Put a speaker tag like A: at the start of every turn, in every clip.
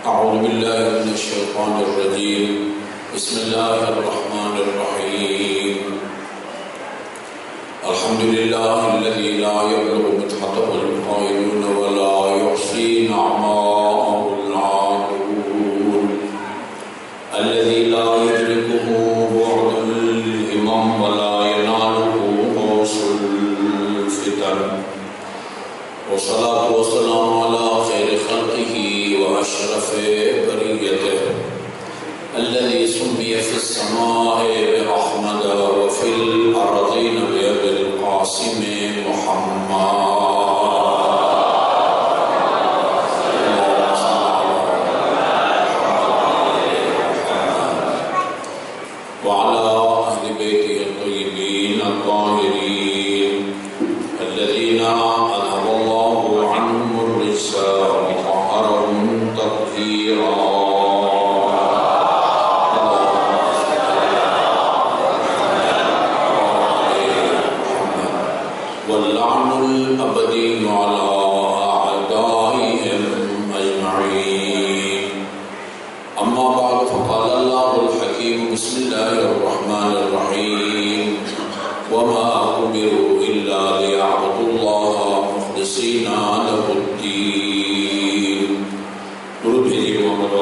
A: أعوذ بالله من الشيطان الرجيم بسم الله الرحمن الرحيم الحمد لله الذي لا يبلغ مدحته القائلون ولا يحصي نعماءه العالون الذي لا يدركه بعد الهمم ولا يناله غوص الفتن والصلاة والسلام على خير خلقه وأشرف بريته الذي سمي في السماء بأحمد وفي الأرضين بأبي القاسم محمد وعلى أهل بيته الطيبين الطاهرين الذين أذهب الله عنهم الرجس وطهرهم تطهيرا واللعن الأبدي على أعدائهم أجمعين أما بعد فقال الله الحكيم بسم الله الرحمن الرحيم وما أمروا إلا ليعبدوا الله مخلصين له الدين درود بھیجیے محمد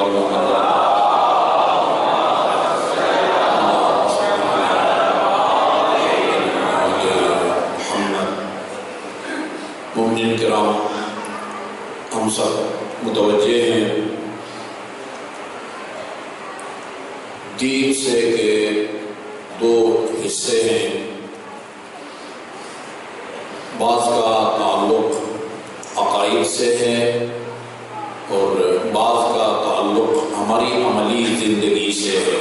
A: مومنین کرام، ہم سب متوجہ ہیں دین سے کہ دو حصے ہیں، بعض کا تعلق عقائد سے ہے اور بعض کا تعلق ہماری عملی زندگی سے ہے۔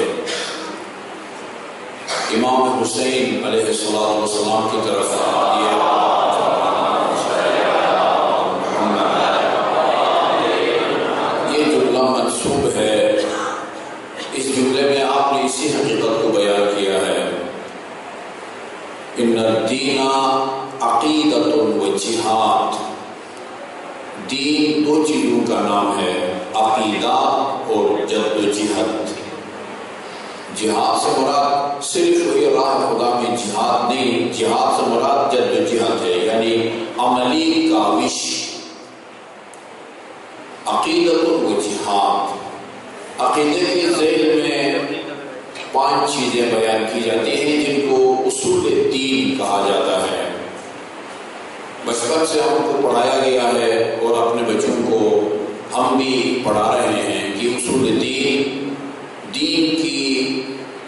A: امام حسین علیہ السلام کی طرف یہ جملہ منسوب ہے، اس جملے میں آپ نے اسی حقیقت کو بیان کیا ہے، ان الدین عقیدۃ و جہاد، دین دو چیزوں کا نام ہے، عقیدہ اور جد و جہد۔ جہاد سے مراد صرف وہی راہ خدا میں جہاد نہیں، جہاد سے مراد جد و جہد ہے، یعنی عملی کاوش۔ عقیدۃ و جہاد، عقیدے کے ذیل میں 5 چیزیں بیان کی جاتی ہیں جن کو اصول دین کہا جاتا ہے۔ بچپن سے ہم کو پڑھایا گیا ہے اور اپنے بچوں کو ہم بھی پڑھا رہے ہیں کہ اصول دین، دین کی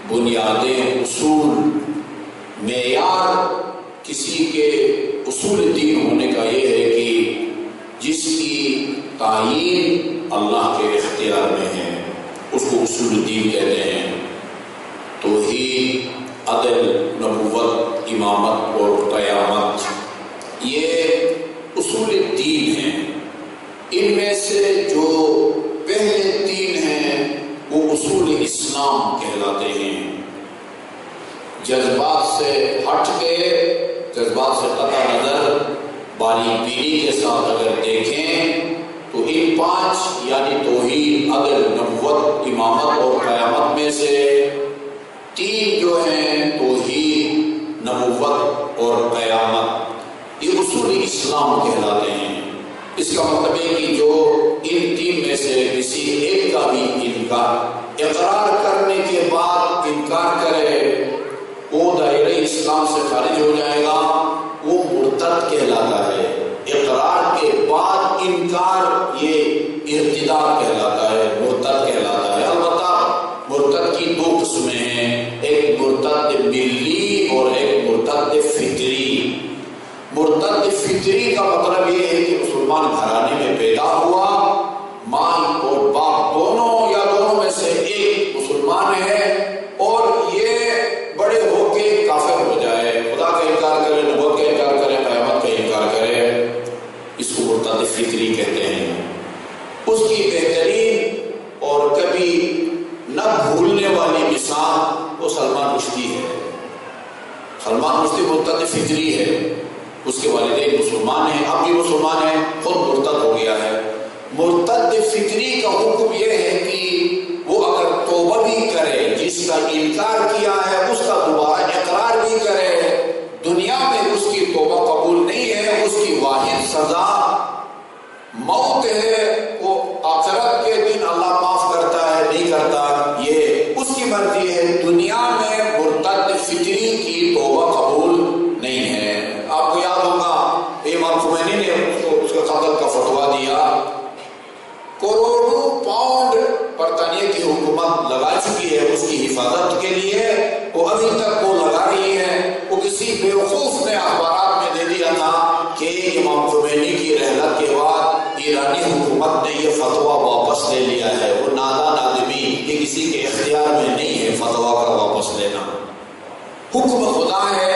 A: بنیادیں، اصول، معیار کسی کے اصول دین ہونے کا یہ ہے کہ جس کی تعیین اللہ کے اختیار میں ہے، اس کو اصول دین کہتے ہیں۔ توحید، عدل، نبوت، امامت اور قیامت، یہ اصول دین ہیں۔ ان میں سے جو پہلے 3 ہیں وہ اصول اسلام کہلاتے ہیں۔ جذبات سے ہٹ کے، جذبات سے قطع نظر، باریک بینی کے ساتھ اگر دیکھیں تو ان 5 یعنی توحید، عدل، نبوت، امامت اور قیامت میں سے 3 جو ہیں توحید، نبوت اور قیامت، یہ اصول اسلام کہلاتے ہیں۔ اس کا مطلب ہے کہ جو ان 3 میں سے کسی ایک کا بھی اقرار کرنے کے بعد انکار کرے وہ دائرہ اسلام سے خارج ہو جائے گا، وہ مرتد کہلاتا ہے۔ اقرار کے بعد انکار یہ ارتداد کہلاتا ہے، مرتد کہلاتا ہے۔ البتہ مرتد کی 2 قسمیں ہیں، ایک مرتد ملی اور ایک مرتد فطری۔ مرتد فطری کا مطلب یہ ہے کہ مسلمان گھرانے میں پیدا ہوا، ماں اور باپ دونوں یا دونوں میں سے ایک مسلمان ہے اور یہ بڑے ہو کے کافر ہو جائے، خدا کا انکار کرے، نبوت کا انکار کرے، قیامت کا انکار کرے، اس کو مرتد فطری کہتے ہیں۔ اس کی بہترین اور کبھی نہ بھولنے والی مثال وہ سلمان رشدی ہے۔ سلمان رشدی مرتد فطری ہے، اس کے والدین مسلمان ہیں، اب بھی مسلمان ہیں، خود مرتد ہو گیا ہے۔ مرتد فطری کا حکم یہ پاؤنڈ برطانیہ کی حکومت لگا چکی ہے اس کی حفاظت کے لیے، وہ ابھی تک وہ لگا رہی ہے۔ وہ کسی بیوقوف نے اخبارات میں دے دیا تھا کہ امام خمینی کی رحلت کے بعد ایرانی حکومت نے یہ فتویٰ واپس لے لیا ہے۔ وہ نادان آدمی، یہ کسی کے اختیار میں نہیں ہے فتویٰ کا واپس لینا، حکم خدا ہے۔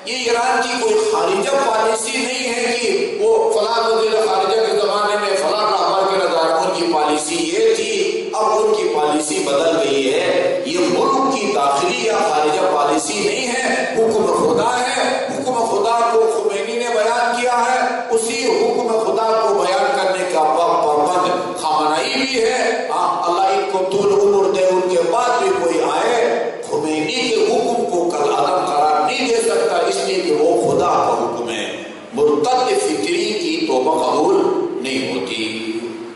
A: یہ ایران کی کوئی خارجہ پالیسی نہیں ہے کہ وہ فلاں وزیر خارجہ کے زمانے میں فلاں رہبر کے نظر ان کی پالیسی یہ تھی، اب ان کی پالیسی بدل گئی ہے۔ یہ ملک کی داخلی یا خارجہ پالیسی نہیں ہے، حکم خدا ہے۔ حکم خدا کو خمینی نے بیان کیا ہے، اسی حکم خدا کو بیان کرنے کا پابند خامنائی بھی ہے۔ اللہ ان کو طول عمر دے، ان کے بعد بھی کوئی آئے خمینی کے حکم کو کل عدم قرار نہیں دے سکتا، اس لیے کہ وہ خدا کا حکم ہے۔ مرتد فطری کی توبہ قبول نہیں ہوتی۔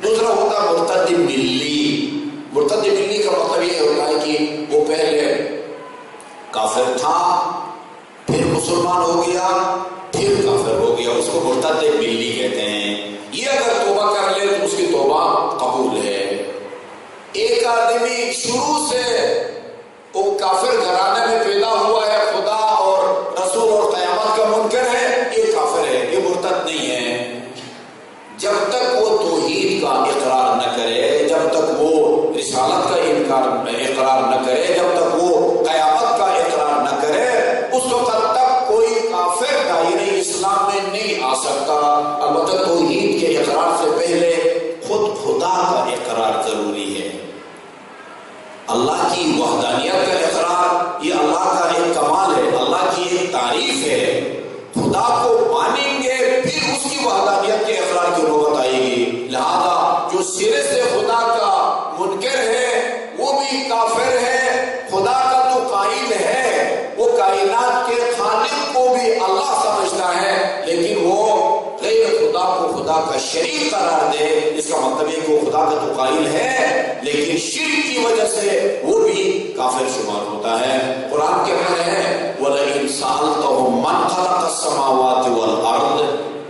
A: دوسرا ہوتا مرتد ملی۔ مرتد ملی کا مطلب یہ ہوتا ہے کہ وہ پہلے کافر تھا، پھر مسلمان ہو گیا، پھر کافر ہو گیا، اس کو مرتد ملی کہتے ہیں۔ یہ اگر توبہ کر لے تو اس کی توبہ قبول ہے۔ ایک آدمی شروع سے وہ کافر گھرانے میں پیدا ہوا ہے، خدا اور رسول اور قیامت کا منکر ہے، یہ کافر ہے، یہ مرتد نہیں ہے۔ جب تک وہ توحید کا اقرار نہ کرے، جب تک وہ رسالت کا اقرار نہ کرے، جب تک وہ قیامت کا اقرار نہ کرے، اس وقت تک کوئی کافر دائرہ اسلام میں نہیں آ سکتا۔ البتہ توحید کے اقرار سے پہلے خود خدا کا اقرار ضروری ہے۔ اللہ کی وحدانیت کا اقرار یہ اللہ کا ایک کمال ہے، اللہ کی ایک تعریف ہے۔ خدا کو مانیں گے پھر اس کی وحدانیت کے اقرار کی نوبت آئے گی۔ لہذا جو سرے سے خدا کا منکر ہے وہ بھی کافر ہے۔ خدا کا جو قائل ہے وہ کائنات کے خالق کو بھی اللہ سمجھتا ہے، لیکن وہ غیر خدا کو خدا کا شریک قرار دے، اس کا مطلب یہ کہ وہ خدا کا تو قائل ہے لیکن شرک کی وجہ سے وہ بھی کافر شمار ہوتا ہے۔ قرآن کے میں ہے وَلَئِنْ سَأَلْتَهُمْ مَنْ خَلَقَ السَّمَاوَاتِ وَالْأَرْضِ،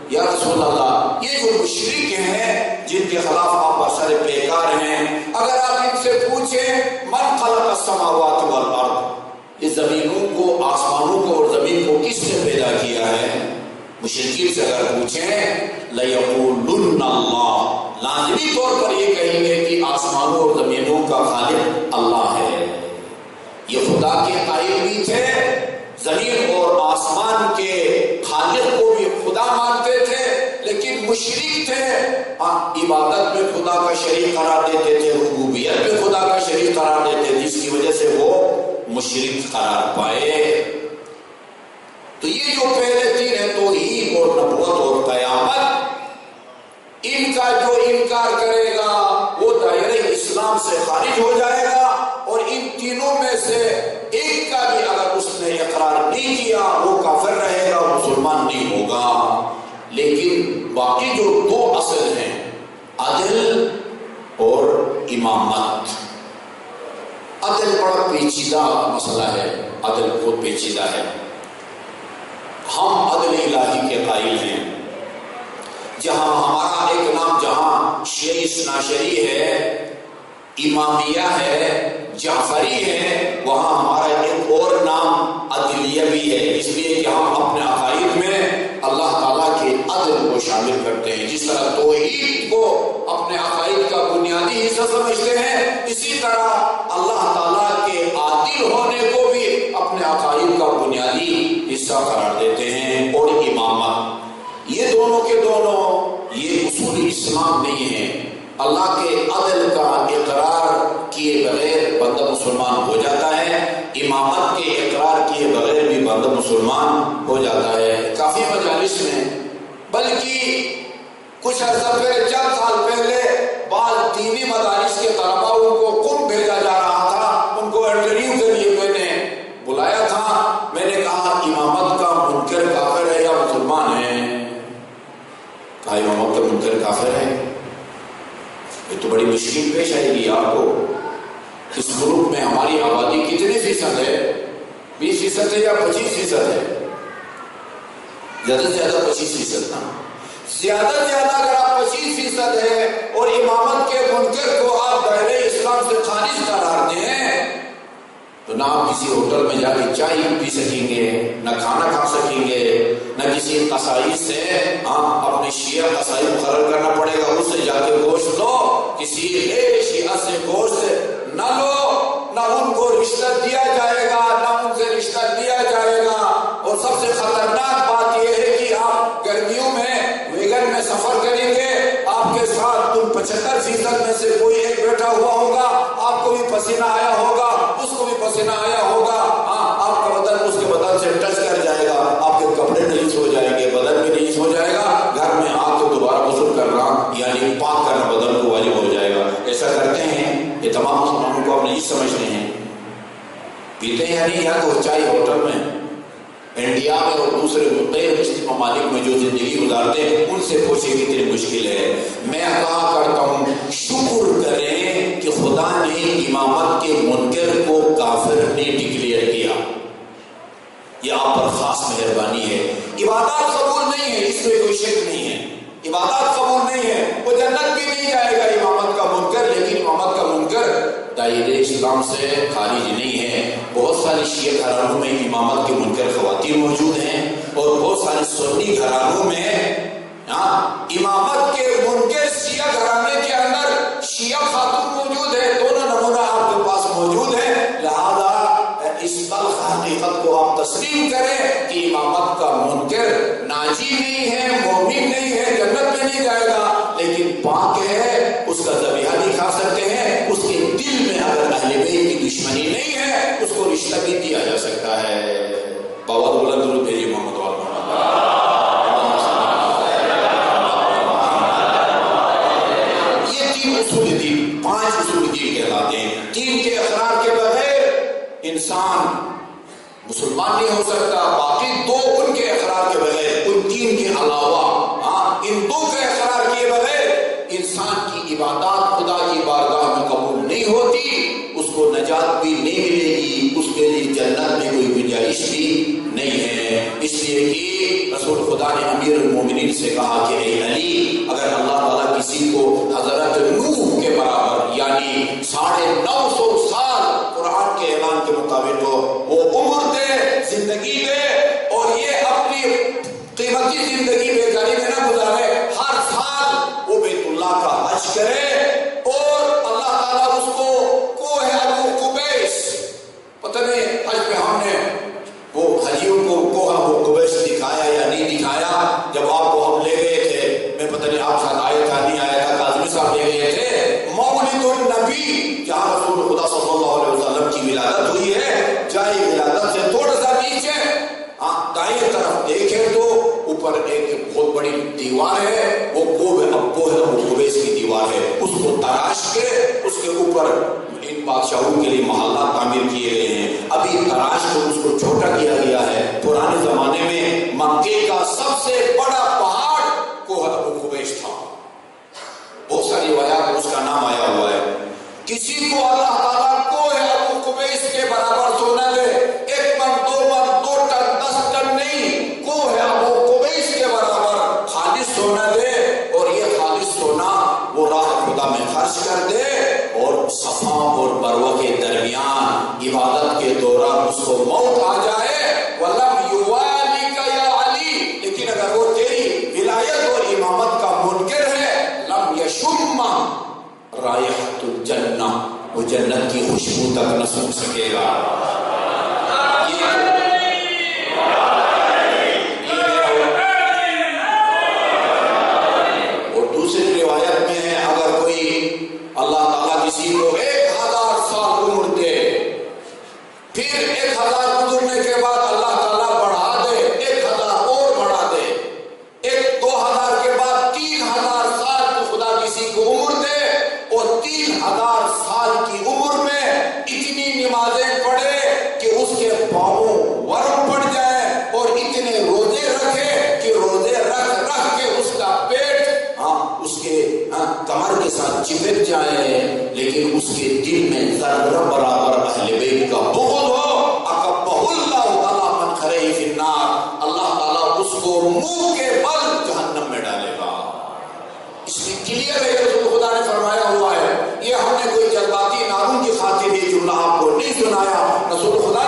A: یا رسول اللہ یہ جو مشرک ہیں جن کے خلاف آپ برسر پیکار ہیں، اگر آپ ان سے پوچھیں من خلق السماوات والارض، یہ زمینوں کو، آسمانوں کو اور زمین کو کس نے پیدا کیا ہے، مشرکین سے اگر پوچھیں لَيَقُولُنَّ اللَّهُ، لازمی طور پر یہ کہیں گے کہ آسمانوں اور زمینوں کا خالق اللہ ہے۔ یہ خدا کے قائل بھی تھے، زمین اور آسمان کے خالق کو بھی خدا مانتے تھے، لیکن مشرک تھے، عبادت میں خدا کا شریک قرار دیتے تھے، ربوبیت میں خدا کا شریک قرار دیتے تھے، جس کی وجہ سے وہ مشرک قرار پائے۔ تو یہ جو پہلے تین ہیں توحید اور نبوت اور قیامت، ان کا جو انکار کرے گا وہ دائرہ اسلام سے خارج ہو جائے گا، اور ان تینوں میں سے ایک کا بھی اگر اس نے اقرار نہیں کیا وہ کافر رہے گا، مسلمان نہیں ہوگا۔ لیکن باقی جو دو اصل ہیں عدل اور امامت، عدل بڑا پیچیدہ مسئلہ ہے، عدل بہت پیچیدہ ہے۔ ہم عدل الہی کے قائل ہیں، جہاں ہمارا ایک نام جہاں شیعہ اثنا عشری ہے، امامیہ ہے، جعفری ہے، وہاں ہمارا ایک اور نام عدلیہ بھی ہے، اس لیے کہ ہم اپنے عقائد میں اللہ تعالیٰ کے عدل کو شامل کرتے ہیں۔ جس طرح توحید کو اپنے عقائد کا بنیادی حصہ سمجھتے ہیں، اسی طرح اللہ تعالیٰ کے عادل ہونے کو بھی اپنے عقائد کا بنیادی حصہ قرار دیتے ہیں۔ اور امامت، یہ دونوں کے دونوں یہ اصول اسلام نہیں ہے۔ اللہ کے عدل کا اقرار کیے بغیر بندہ مسلمان ہو جاتا ہے، امامت کے اقرار کیے بغیر بھی بندہ مسلمان ہو جاتا ہے۔ کافی مجالس میں، بلکہ کچھ عرصہ پہلے، چند سال پہلے، بعض دینی مدارس کے طلباء کو قم بھیجا جا رہا تھا، ان کو انٹرویو کے لیے میں نے بلایا تھا۔ میں نے کہا امامت کا منکر کافر ہے یا مسلمان ہے؟ کہا امامت کا منکر کافر ہے۔ یہ تو بڑی مشکل پیش آئے گی آپ کو۔ اس ملک میں ہماری آبادی کتنے فیصد ہے؟ 20% ہے یا 25% ہے؟ زیادہ سے زیادہ 25% نا۔ زیادہ سے زیادہ اگر آپ 25% ہے اور امامت کے منکر کو آپ کسی ہوٹل میں جا کے چائے پی سکیں گے، نہ کھانا کھا سکیں گے، نہ کسی قصائی سے اپنے شیعہ قصائی مقرر کرنا پڑے گا اس سے جا کے گوشت لو، کسی شیعہ سے گوشت نہ لو، نہ ان کو رشتہ دیا جائے گا، نہ ان سے رشتہ لیا جائے گا۔ اور سب سے خطرناک بات یہ ہے کہ آپ گرمیوں میں ویگن میں سفر کریں گے، آپ کے ساتھ 75% میں سے کوئی ایک بیٹھا ہوا ہوگا، آپ کو بھی پسینہ آیا ہوگا، اس کو بھی پسینہ آیا ہوگا، آپ کا بدن اس کے بدن سے ٹچ کر جائے گا، آپ کے کپڑے نجس ہو جائیں گے، بدن بھی نجس ہو جائے گا، گھر میں آ کے دوبارہ غسل کرنا یعنی پاک کرنا بدن کو واجب ہو جائے گا۔ ایسا کرتے ہیں یہ تمام مسلمانوں کو آپ نہیں سمجھتے ہیں، پیتے ہیں یا نہیں؟ یا تو چائے ہوٹل میں انڈیا میں اور دوسرے غیر مسلم ممالک میں جو زندگی گزارتے ہیں ان سے پوچھیں کتنی مشکل ہے۔ میں کہا کرتا ہوں شکر کریں کہ خدا نے امامت کے منکر کو کافر نے ڈکلیئر کیا، یہ آپ پر خاص مہربانی ہے۔ عبادات قبول نہیں ہے، اس میں کوئی شک نہیں ہے، عبادات قبول نہیں ہے، وہ جنت بھی نہیں جائے گا امامت کا منکر، لیکن امامت کا منکر دائرے اسلام سے خارج نہیں ہے۔ بہت سارے شیعہ گھرانوں میں امامت کے منکر خواتین موجود ہیں، اور بہت سارے سنی گھرانوں میں امامت کے منکر شیعہ گھرانے کے اندر شیعہ خاتون موجود ہے، دونوں نمونہ آپ کے پاس موجود ہے۔ لہذا اس تلخ حقیقت کو آپ تسلیم کریں کہ امامت کا منکر ناجی نہیں ہے، مومن نہیں ہے، جنت میں نہیں جائے گا، لیکن پاک ہے، اس کا ذبیحہ نہیں کھا سکتے ہیں، اس کے دل میں اگر اہل بیت کی دشمنی نہیں ہے اس کو رشتہ بھی دیا جا سکتا ہے۔ بابا بلند درود بھیجیے محمد والا۔ یہ 3 اصول دین، 5 اصول دین کہلاتے ہیں۔ 3 کے اقرار کے بغیر انسان مسلمان نہیں ہو سکتا، باقی 2 ان کے اقرار کے بغیر، ان 3 کے علاوہ ان 2 کے اقرار کیے بغیر انسان کی عبادات خدا کی بارگاہ میں قبول نہیں ہوتی، اس کو نجات بھی نہیں ملے گی، اس کے لیے جنت میں کوئی گنجائش بھی نہیں ہے۔ اس لیے کہ رسول خدا نے امیر المومنین سے کہا کہ اے علی، اگر اللہ تعالیٰ کسی کو حضرت نوح کے برابر یعنی 950 سال قرآن کے اعلان کے مطابق وہ عمر دے، زندگی دے، اور یہ اپنی قیمتی زندگی بیکاری میں نہ گزارے، ہر سال وہ بیت اللہ کا حج کرے، اور اللہ تعالیٰ اس کو کوہ ابو قبیس، پتہ نہیں حج پہ ہم نے وہ حجیوں کو کوہ ابو قبیس دکھایا یا نہیں دکھایا، جب آپ کو ہم لے گئے تھے، میں پتہ نہیں آپ ساتھ آیا تھا نہیں آیا تھا، کاظمی صاحب لے گئے تھے مولد النبی، جہاں رسول خدا صلی اللہ علیہ وسلم کی ولادت ہوئی ہے، جائے ولادت سے تھوڑا سا نیچے دائیں طرف دیکھیں تو اوپر ایک بہت بڑی دیوار ہے، وہ کوہ ابو قبیس کی دیوار ہے، اس کو تراش کے اس کے اوپر ان بادشاہوں کے لیے محلات تعمیر کیے گئے ہیں، ابھی تراش کو اس کو چھوٹا کیا گیا ہے۔ پرانے زمانے میں مکے کا سب سے بڑا پہاڑ کوہ ابو قبیس تھا، بہت ساری روایات میں اس کا نام آیا ہوا ہے۔ کسی کو اللہ تعالیٰ کوہ ابو قبیس کے برابر سونا دے، 1 من 2 من 2 ٹن 10 ٹن نہیں، کوہ ابو قبیس کے برابر خالص سونا دے، اور یہ خالص سونا وہ راہ خدا میں خرچ کر دے، اور صفا اور مروہ کے درمیان عبادت کے دوران اس کو موت آ جائے، وَلَمْ يُوَالِكَ يَا عَلِي، لیکن اگر وہ تیری ولایت اور امامت کا منکر ہے، لَمْ يَشُمَّ رائحۃ الجنہ، وہ جنت کی خوشبو تک نہ سن سکے گا۔ اور دوسری روایت میں ہے اگر کوئی اللہ تعالیٰ کسی کو 1000 سال عمر دے، پھر 1000 گزرنے کے بعد اللہ تعالیٰ بڑھا دے، 1000 اور بڑھا دے، 2000 کے بعد 3000 سال کو خدا کسی کو عمر دے، اور 3000 سال کی عمر میں اتنی نمازیں پڑھے کہ اس کے پاؤں ورم پڑ جائے، اور اتنے روزے رکھے کہ روزے رکھ رکھ کے اس کا پیٹ اس کے کمر کے ساتھ چپک جائے، لیکن اس کے دل میں ذرہ برابر اہل بیت کا بغض ہو، اکبہ اللہ تعالیٰ من خرہ فی النار، اللہ تعالیٰ اس کو منہ کے بل جہنم میں ڈالے گا۔ اس میں کلیئر ہے، رسول خدا نے فرمایا ہوا ہے، یہ ہم نے کوئی جذباتی ناروں کی خاطر یہ جملہ آپ کو نہیں سنایا، رسول خدا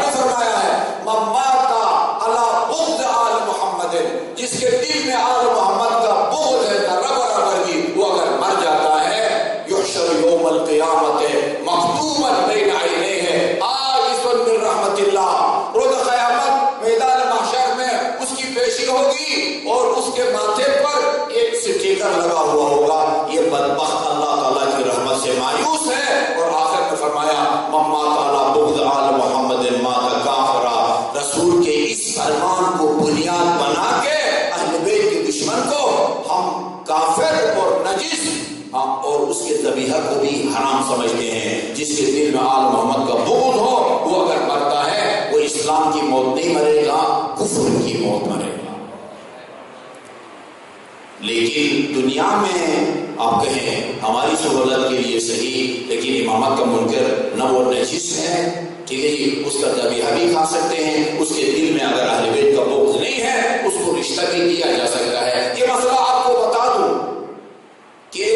A: القیامت مختوما بین عینیہ، آج اس وقت من رحمت اللہ، روز قیامت میدان محشر میں اس کی پیشی ہوگی اور اس کے ماتھے پر ایک سٹیکر لگا ہوا ہوگا، یہ بدبخت اللہ تعالیٰ کی رحمت سے مایوس ہے۔ اور آخر میں فرمایا مما تعالیٰ بغض آل محمد مات کافرا، رسول کے اس فرمان کو بنیاد بنا کے اہل بیت کے دشمن کو ہم کافر اور نجس اور اس کے ذبیحہ کو بھی حرام سمجھتے ہیں۔ جس کے دل میں آل محمد کا بغض ہو وہ اگر مرتا ہے وہ اسلام کی موت نہیں مرے گا، کفر کی موت مرے گا۔ لیکن دنیا میں آپ کہیں ہماری سہولت کے لیے صحیح، لیکن امامت کا منکر نہ وہ نجس ہے، ٹھیک ہے جی، اس کا ذبیحہ بھی کھا سکتے ہیں، اس کے دل میں اگر اہل بیت کا بغض نہیں ہے اس کو رشتہ بھی دیا جا سکتا ہے۔ یہ مسئلہ آپ کو بتا دوں کہ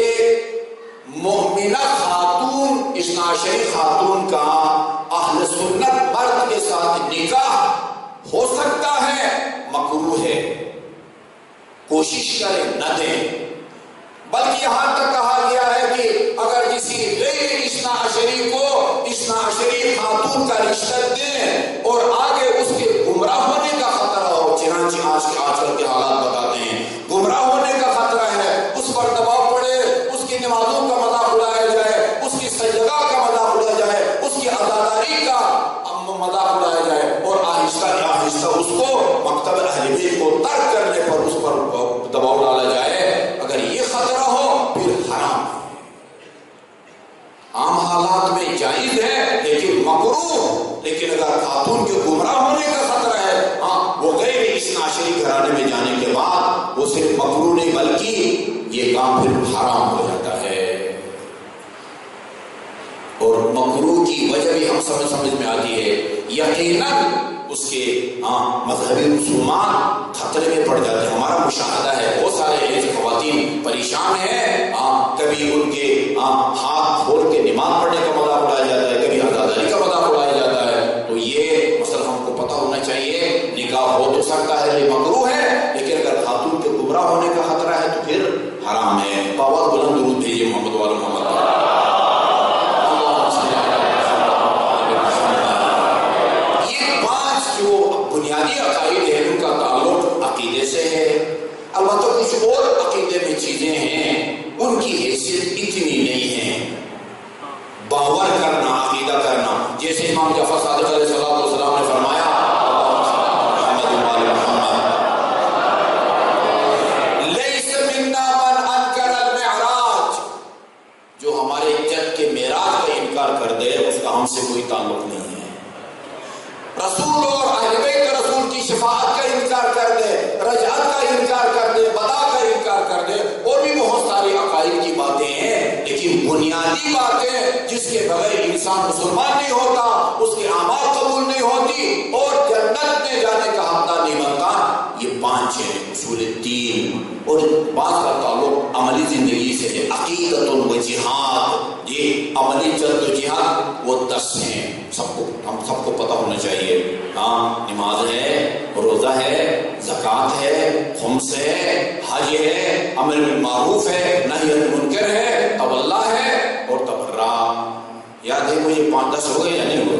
A: مومنہ خاتون اثنا عشری خاتون کا اہل سنت مرد کے ساتھ نکاح ہو سکتا ہے، مکروہ ہے، کوشش کریں نہ دیں، بلکہ یہاں تک کہا گیا ہے کہ اگر کسی غیر اثنا عشری کو اثنا عشری خاتون کا رشتہ دیں اور آگے اس کے گمراہ ہونے کا خطرہ ہو، چنانچہ آج کل کے حالات بتاتے ہیں گمراہ ہونے کا خطرہ ہے، اس پر دباؤ پڑے، اس کی نمازوں کا مذاق اڑایا جائے، اس کی سجدہ کا مذاق اڑایا جائے، اس کی عزاداری کا مذاق اڑایا جائے اور آہستہ آہستہ اس کو مکتب اہل بیت کو ترک کرنے پر اس پر دباؤ ڈالا جائے، اگر یہ خطرہ ہو پھر حرام ہے۔ عام حالات میں جائز ہے لیکن مکروہ، لیکن اگر خاتون کے گمراہ ہونے کا خطرہ ہے، وہ غیر اثنا عشری گھرانے میں جانے کے بعد وہ صرف مکروہ نہیں بلکہ یہ کام پھر حرام ہو جاتا ہے۔ اور مکروہ کی وجہ بھی ہم سمجھ میں آتی ہے، یقیناً اس کے مذہبی رسومات خطرے میں پڑ جاتے ہیں۔ ہمارا مشاہدہ ہے بہت سارے ایسے خواتین پریشان ہیں، کبھی ان کے ہاتھ کھول کے نماز پڑھنے کا مذاق اڑایا جاتا ہے، کبھی عزاداری کا مذاق اڑایا جاتا ہے۔ تو یہ مسئلہ ہم کو پتہ ہونا چاہیے، نکاح ہو تو سکتا ہے یہ مکروہ ہے، لیکن اگر خاتون کے گمراہ ہونے کا خطرہ ہے تو پھر حرام ہے۔ پاور بلند درود بھیجیے محمد والا محمد۔ جو بنیادی عقائد ہیں ان کا تعلق عقیدے سے ہے، البتہ کچھ اور عقیدے میں چیزیں ہیں ان کی حیثیت اتنی نہیں ہے۔ باور کرنا، عقیدہ کرنا، جیسے امام جعفر صادق علیہ السلام نے فرمایا لیس منا من انکر المعراج، جو ہمارے جد کے معراج کا انکار کر دے اس کا ہم سے کوئی تعلق نہیں ہے۔ رسول اور اہل بیت رسول کی شفاعت کا انکار کر دے، رجعت کا انکار کر دے، بدا کا انکار کر دے، اور بھی بہت ساری عقائد کی باتیں ہیں، لیکن بنیادی باتیں جس کے بغیر انسان مسلمان نہیں ہوتا، اس کے اعمال قبول نہیں ہوتی اور جنت میں جانے کا حقدار نہیں بنتا، یہ 5 ہیں اصول الدین۔ اور بعض کا تعلق عملی زندگی سے ہے، عقیدت و جہاد، یہ عملی جد و جہاد وہ 10 ہیں، ہم سب کو پتہ ہونا چاہیے۔ نماز ہے، روزہ ہے، زکوٰۃ ہے، خمس ہے، حج ہے، امر بالمعروف ہے، نہی عن المنکر ہے، تولا ہے اور تبرع۔ یاد ہے مجھے 5-10 ہو گئے یا نہیں ہوئے؟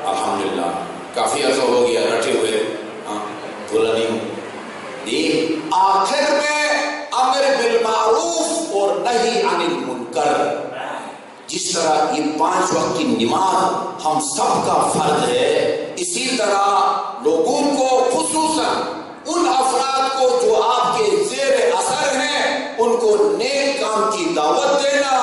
A: الحمدللہ کافی عرصہ ہو گیا رٹے ہوئے، بولا نہیں ہوں۔ آخر میں امر بالمعروف اور نہی عن المنکر، جس طرح یہ 5 وقت کی نماز ہم سب کا فرض ہے، اسی طرح لوگوں کو خصوصاً ان افراد کو جو آپ کے زیر اثر ہیں ان کو نیک کام کی دعوت دینا،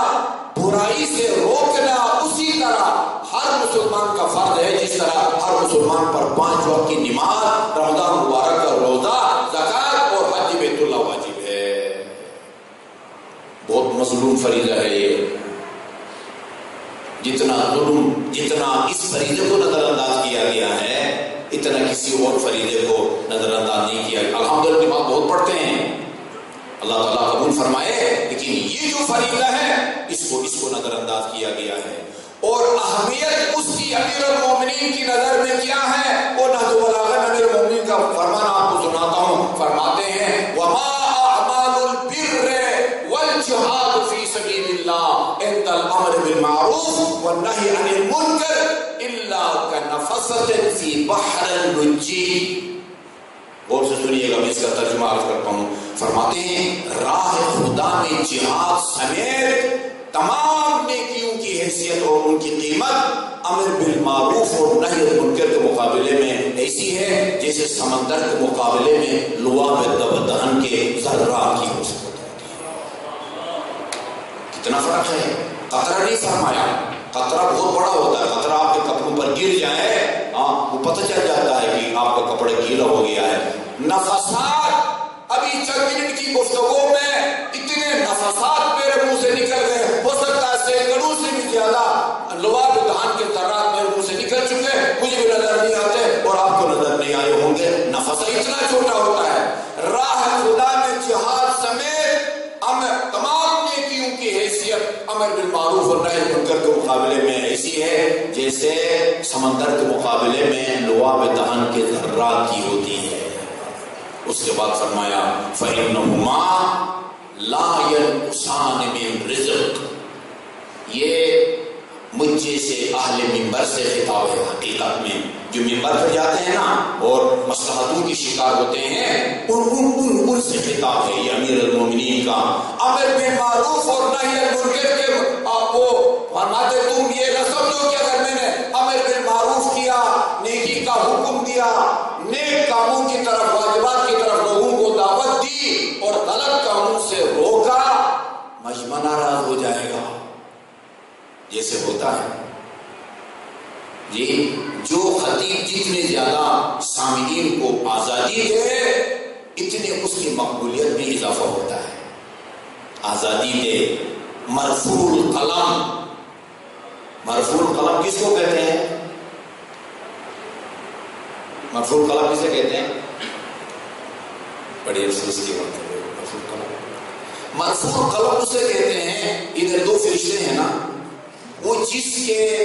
A: برائی سے روکنا، اسی طرح ہر مسلمان کا فرض ہے جس طرح ہر مسلمان پر 5 وقت کی نماز، رمضان مبارک کا روزہ، زکوٰۃ اور حج بیت اللہ واجب ہے۔ بہت مظلوم فریضہ ہے یہ، جتنا ظلم، جتنا اس فریضے کو نظر انداز کیا گیا ہے اتنا کسی اور فریضے کو نظر انداز نہیں کیا گیا۔ الحمدللہ نماز بہت پڑھتے ہیں، اللہ تعالیٰ قبول فرمائے، لیکن یہ جو فریضہ ہے اس کو نظر انداز کیا گیا ہے۔ اور اہمیت اس کی امیر المومنین کی نظر میں کیا ہے، وہ نہج البلاغہ امیر المومنین کا فرمان آپ کو سناتا ہوں، فرماتے ہیں وَمَا أَعْمَالُ الْبِرِّ وَالْجِهَادُ فِي سَبِيلِ اللَّهِ عِنْدَ الْأَمْرِ بالمعروف والنهي عن المنکر الا كنفست في بحر اللجی. غور سے سنیے گا، میں اس کا ترجمہ عرض کرتا ہوں. فرماتے ہیں راہ خدا میں جہاد سمیت تمام نیکیوں کی حیثیت اور ان کی قیمت امر بالمعروف اور نہی عن المنکر کے مقابلے میں ایسی ہے جیسے سمندر کے مقابلے میں لعاب دہن کے ذرات کی ہو سکتی ہے. کتنا فرق ہے. قطرہ نہیں فرمایا، قطرہ بہت بڑا ہوتا ہے. قطرہ آپ کے کپڑوں پر گر جائے وہ پتہ چل جاتا ہے کہ آپ کا کپڑا گیلا ہو گیا ہے. نفسات، ابھی چند منٹ کی گفتگو میں اتنے نفسات میرے منہ سے نکل گئے، ہو سکتا ہے سینکڑوں سے بھی زیادہ لعاب دہن کے ذرات میرے منہ سے نکل چکے، مجھے بھی نظر نہیں آتے اور آپ کو نظر نہیں آئے ہوں گے. نفس اتنا چھوٹا ہوتا ہے. راہ خدا میں جہاد سمیت تمام نیکیوں کی حیثیت امر بالمعروف اور نہی عن المنکر کے مقابلے میں ایسی ہے جیسے سمندر کے مقابلے میں لعاب دہن کے ذرات کی ہوتی ہے. اس کے بعد فرمایا فَإِنَّهُمَا لَا يَنْقُصَانِ مِنْ رِزْقٍ. یہ مجھ جیسے اہل منبر سے خطاب ہے. حقیقت میں جو منبر پر جاتے ہیں نا اور مصلحتوں کی شکار ہوتے ہیں ان سے خطاب ہے یہ امیر المومنین کا. امر بالمعروف اور نہی عن المنکر کے آپ کو فرماتے تم یہ نہ سمجھو کہ اگر میں نے امر بالمعروف کیا، نیکی کا حکم دیا، نیک کاموں کی طرف، واجبات کی طرف لوگوں کو دعوت دی اور غلط کاموں سے روکا، مجمع ناراض ہو جائے گا. جیسے ہوتا ہے جی، جو خطیب جتنے زیادہ سامعین کو آزادی دے اتنے اس کی مقبولیت میں اضافہ ہوتا ہے. آزادی دے. مرفوع القلم، مرفوع القلم کس کو کہتے ہیں؟ مرفوع القلم کسے کہتے ہیں؟ بڑی افسوس کی بات ہے. مرفوع القلم، مرفوع القلم اسے کہتے ہیں، ادھر دو فرشتے ہیں نا، وہ جس کے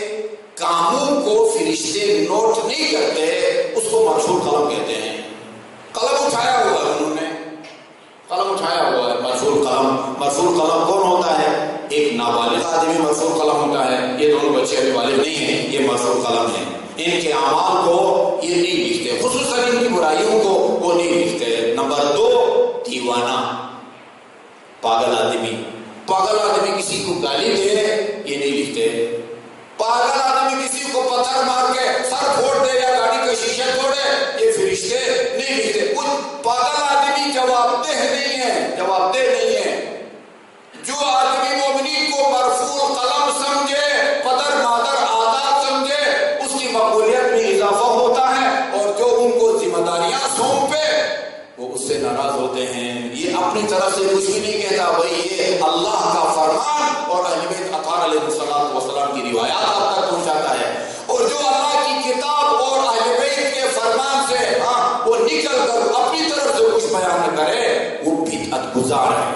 A: کاموں کو فرشتے نوٹ نہیں کرتے اس کو مرفوع القلم کہتے ہیں. قلم اٹھایا ہوا ہے انہوں نے، قلم اٹھایا ہوا ہے. مرفوع القلم. مرفوع القلم کون ہوتا ہے؟ ایک نابالغ آدمی مرفوع القلم ہوتا ہے. یہ دونوں بچے ابھی بالغ نہیں ہیں، یہ مرفوع القلم ہیں. ان کے اعمال کو یہ نہیں لکھتے، خصوصاً ان کی برائیوں کو وہ نہیں لکھتے. نمبر 2 دیوانہ، پاگل آدمی. پاگل آدمی کسی کو گالی دے یہ نہیں لکھتے. پاگل آدمی کسی کو پتھر مار کے سر پھوڑ دے یا گاڑی کا شیشہ توڑے یہ فرشتے نہیں لکھتے. کچھ پاگل آدمی جواب دہ نہیں ہے، جواب دہ نہیں ہے. جو آدمی مومنین کو مرفوع قلم سمجھے، قدر مادر آداب سمجھے، اس کی مقبولیت میں اضافہ ہوتا ہے. اور جو ان کو ذمہ داریاں سونپے وہ اس سے ناراض ہوتے ہیں. یہ اپنی طرف سے کچھ بھی نہیں کہتا، بھائی یہ اللہ کا فرمان اور اہل بیت اطہار علیہ السلام کی روایات آپ تک پہنچاتا ہے. اور جو اللہ کی کتاب اور اہل بیت کے فرمان سے وہ نکل کر اپنی طرف سے کچھ بیان کرے وہ بدعت گزار ہے.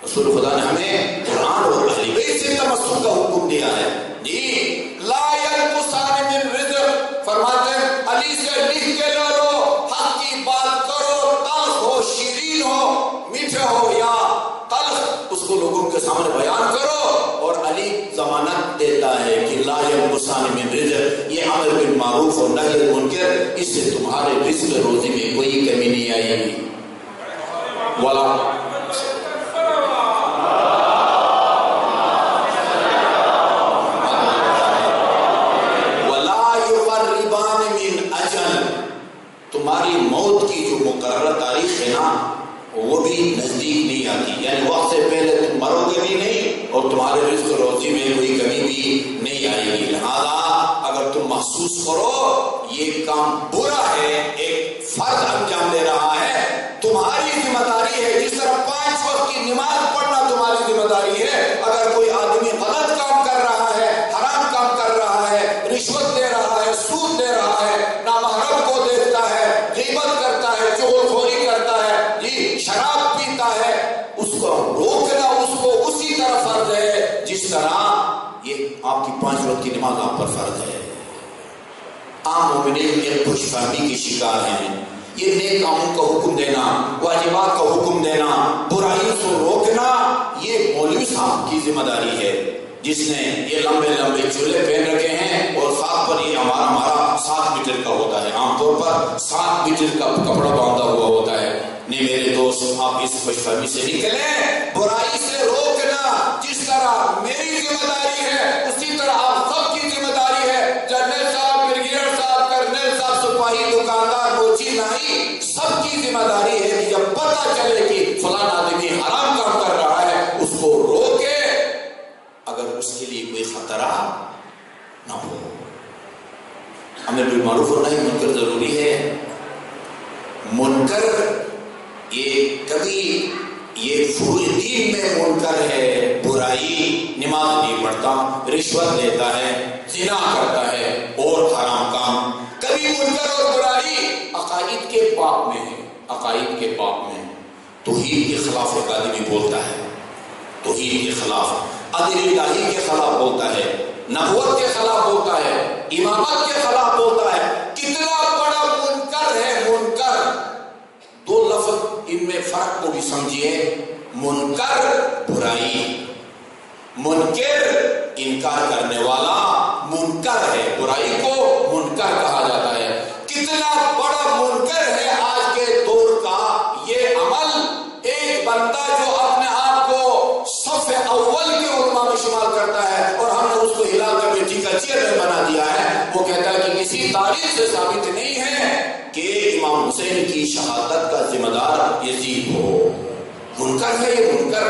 A: رسول خدا نے ہمیں قرآن اور اہل بیت سے تمسک کا حکم دیا ہے. جی لا ينقصان من رزق، فرماتے ہیں علی سے لکھ کے لے لو، حق کی بات کرو، تلخ ہو شیرین ہو، میٹھے ہو یا تلخ، اس کو لوگوں کے سامنے بیان کرو. اور علی ضمانت دیتا ہے کہ لا ينقصان من رزق، یہ امر بالمعروف اور نہی عن المنکر، اس سے تمہارے رزق روزی میں کوئی کمی نہیں آئے گی. ولا تمہاری موت کی جو مقررہ تاریخ ہے نا وہ بھی نزدیک نہیں آتی، یعنی وقت سے پہلے تم مرو گے بھی نہیں اور تمہارے رزق روزی میں کوئی کمی بھی نہیں آئے گی. لہذا اگر تم محسوس کرو یہ کام برا ہے، ایک فرض انجام دے رہا ہے، تمہاری ذمہ داری ہے. جس طرح 5 وقت کی نماز پڑھنا تمہاری ذمہ داری ہے، اگر کوئی آدمی غلط کام کر رہا ہے، حرام کام کر رہا ہے، رشوت دے رہا ہے، سود دے رہا ہے، نامحرم کو دیکھتا ہے، غیبت کرتا ہے، چغل خوری کرتا ہے، جی شراب پیتا ہے، اس کو روکنا اس کو اسی طرح فرض ہے جس طرح یہ آپ کی 5 وقت کی نماز آپ پر فرض ہے. عام مومنین ایک خوش فہمی کی شکار ہیں. یہ نیک کاموں کا حکم دینا، واجبات کا حکم دینا، برائیوں سے روکنا، یہ مولوی صاحب کی ذمہ داری ہے. جس نے یہ لمبے لمبے چولہے پہن رکھے ہیں اور ساتھ پر یہ ہمارا 7 میٹر کا ہوتا ہے، عام طور پر 7 میٹر کا کپڑا باندھا ہوا ہوتا ہے۔ نہیں میرے دوست، آپ اس خوش فہمی سے نکلیں، برائی سے روکنا جس طرح میری ذمہ داری ہے اسی طرح آپ سب کی ذمہ داری ہے۔ جنرل صاحب، بریگیڈیئر صاحب، کرنل صاحب، سپاہی، دکاندار، موچی، نائی، سب کی ذمہ داری ہے کہ جب پتہ چلے کہ فلاں آدمی حرام کام کر رہا ہے اس کو روکے، اگر اس کے لیے کوئی خطرہ نہ ہو۔ امر بالمعروف اور نہی عن المنکر ضروری ہے۔ منکر یہ کبھی یہ فروع دین میں منکر ہے، برائی، نماز نہیں پڑھتا، رشوت لیتا ہے، زنا کرتا ہے اور حرام کام۔ کبھی منکر اور برائی عقائد کے باب میں ہے، عقائد کے باب میں توحید کے خلاف ایک آدمی بولتا ہے، توحید کے خلاف، عدل الہی کے خلاف بولتا ہے، نبوت کے خلاف بولتا ہے، امامت کے خلاف بولتا ہے۔ کتنا بڑا منکر ہے منکر! 2 لفظ ان میں فرق کو بھی سمجھیے۔ منکر برائی، منکر انکار کرنے والا، منکر ہے، برائی کو منکر کہا جاتا ہے۔ کتنا بڑا منکر ہے آج کے دور کا یہ عمل! ایک بندہ جو اپنے آپ کو صف اول کے علماء میں شمار کرتا ہے اور ہم نے اس کو ہلا کر بیٹی کا چیئرمین بنا دیا ہے، وہ کہتا ہے کہ کسی تاریخ سے ثابت نہیں ہے کہ امام حسین کی شہادت کا ذمہ دار یزید ہو۔ منکر ہے یہ منکر۔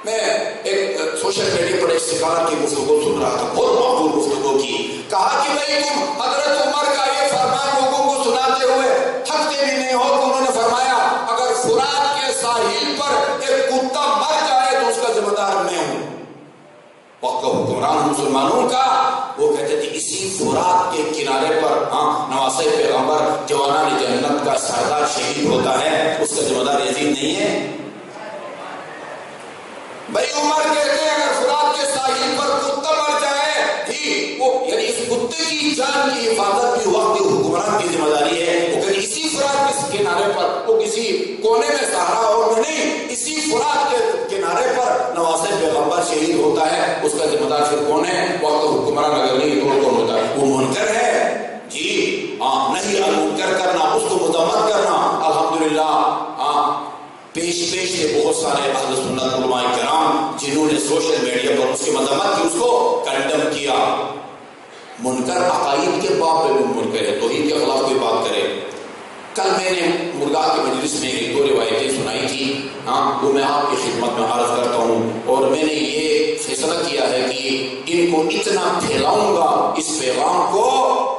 A: میں ایک سوشل میڈیا پر ایک سکالر کی گفتگو سن رہا تھا، بہت معقول گفتگو کی۔ کہا کہ بھئی تم حضرت عمر کا یہ فرمان لوگوں کو سناتے ہوئے تھکتے بھی نہیں ہو؟ تو انہوں نے فرمایا اگر فرات کے ساحل پر ایک کتا مر جائے تو اس کا ذمہ دار میں ہوں۔ وقت کا حکمران مسلمانوں کا، وہ کہتے تھے اسی فرات کے کنارے پر نواسۂ پیغمبر جوانان جنت کا سردار شہید ہوتا ہے، اس کا ذمہ دار یزید نہیں ہے؟ بھائی عمر کہتے ہیں اگر فرات کے ساحل پر کتا مر جائے بھی، وہ یعنی اس کتے کی جان کی حفاظت بھی وقت حکمران کی ذمہ داری ہے۔ وہ کہ اسی فرات کے کنارے پر، وہ کسی کونے میں صحرا اور میں نہیں، اسی فرات کے کنارے پر نواسۂ پیغمبر شہید ہوتا ہے، اس کا ذمہ دار پھر کون ہے؟ وقت حکمران اگر نہیں تو کون ہوتا ہے؟ وہ منکر ہے جی۔ نہیں المنکر کرنا، اس کو مذمت کرنا، الحمدللہ پیش سے بہت سارے اہل سنت علماء کرام جنہوں نے سوشل میڈیا پر اس کی مذمت کی، اس کو کنڈم کیا۔ منکر عقائد کے باب میں بھی منکر ہے، توحید کے خلاف کوئی بات کرے۔ کل میں نے مرغا کی مجلس میں 1-2 روایتیں سنائی تھی، وہ میں آپ کی خدمت میں عرض کرتا ہوں، اور میں نے یہ فیصلہ کیا ہے کہ ان کو اتنا پھیلاؤں گا اس پیغام کو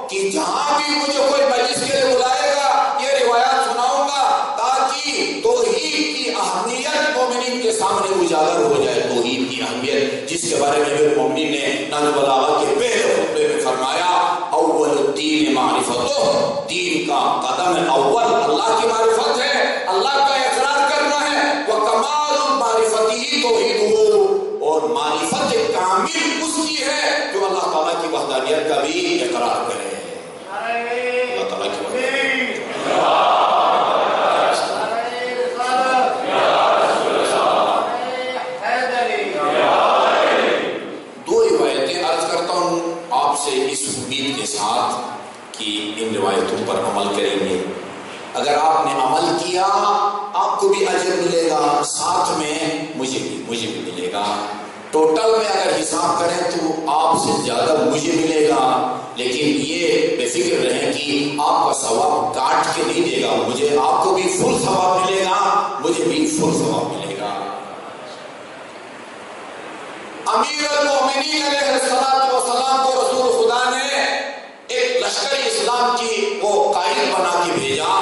A: کہ جہاں بھی مجھے کوئی مجلس کے لیے بلائے گا یہ روایات سناؤں گا، تاکہ توحید کی اہمیت مومنین کے سامنے اجاگر ہو جائے۔ توحید کی اہمیت جس کے بارے میں امیر مومنین نے نہج البلاغہ کے پہلے خطبے میں فرمایا، اول الدین معرفتہ، دین کا قدم اول اللہ کی معرفت ہے، اللہ کا اقرار کرنا ہے۔ وکمال معرفتہ توحیدہ، اور معرفت کامل اس کی ہے جو اللہ تعالیٰ کی وحدانیت کا بھی اقرار کرے۔ اللہ تعالیٰ کی اس امید کے ساتھ کہ ان روایتوں پر عمل کریں گے۔ اگر آپ نے عمل کیا آپ کو بھی اجر ملے گا، ساتھ میں مجھے بھی ملے گا۔ ٹوٹل میں اگر حساب کریں تو آپ سے زیادہ مجھے ملے گا، لیکن یہ بے فکر رہیں کہ آپ کا ثواب کاٹ کے نہیں دے گا مجھے، آپ کو بھی فل ثواب ملے گا، مجھے بھی فل ثواب ملے گا۔ امیر المومنین علیہ السلام کو رسول خدا نے ایک لشکر اسلام کی وہ قائد بنا کے بھیجا۔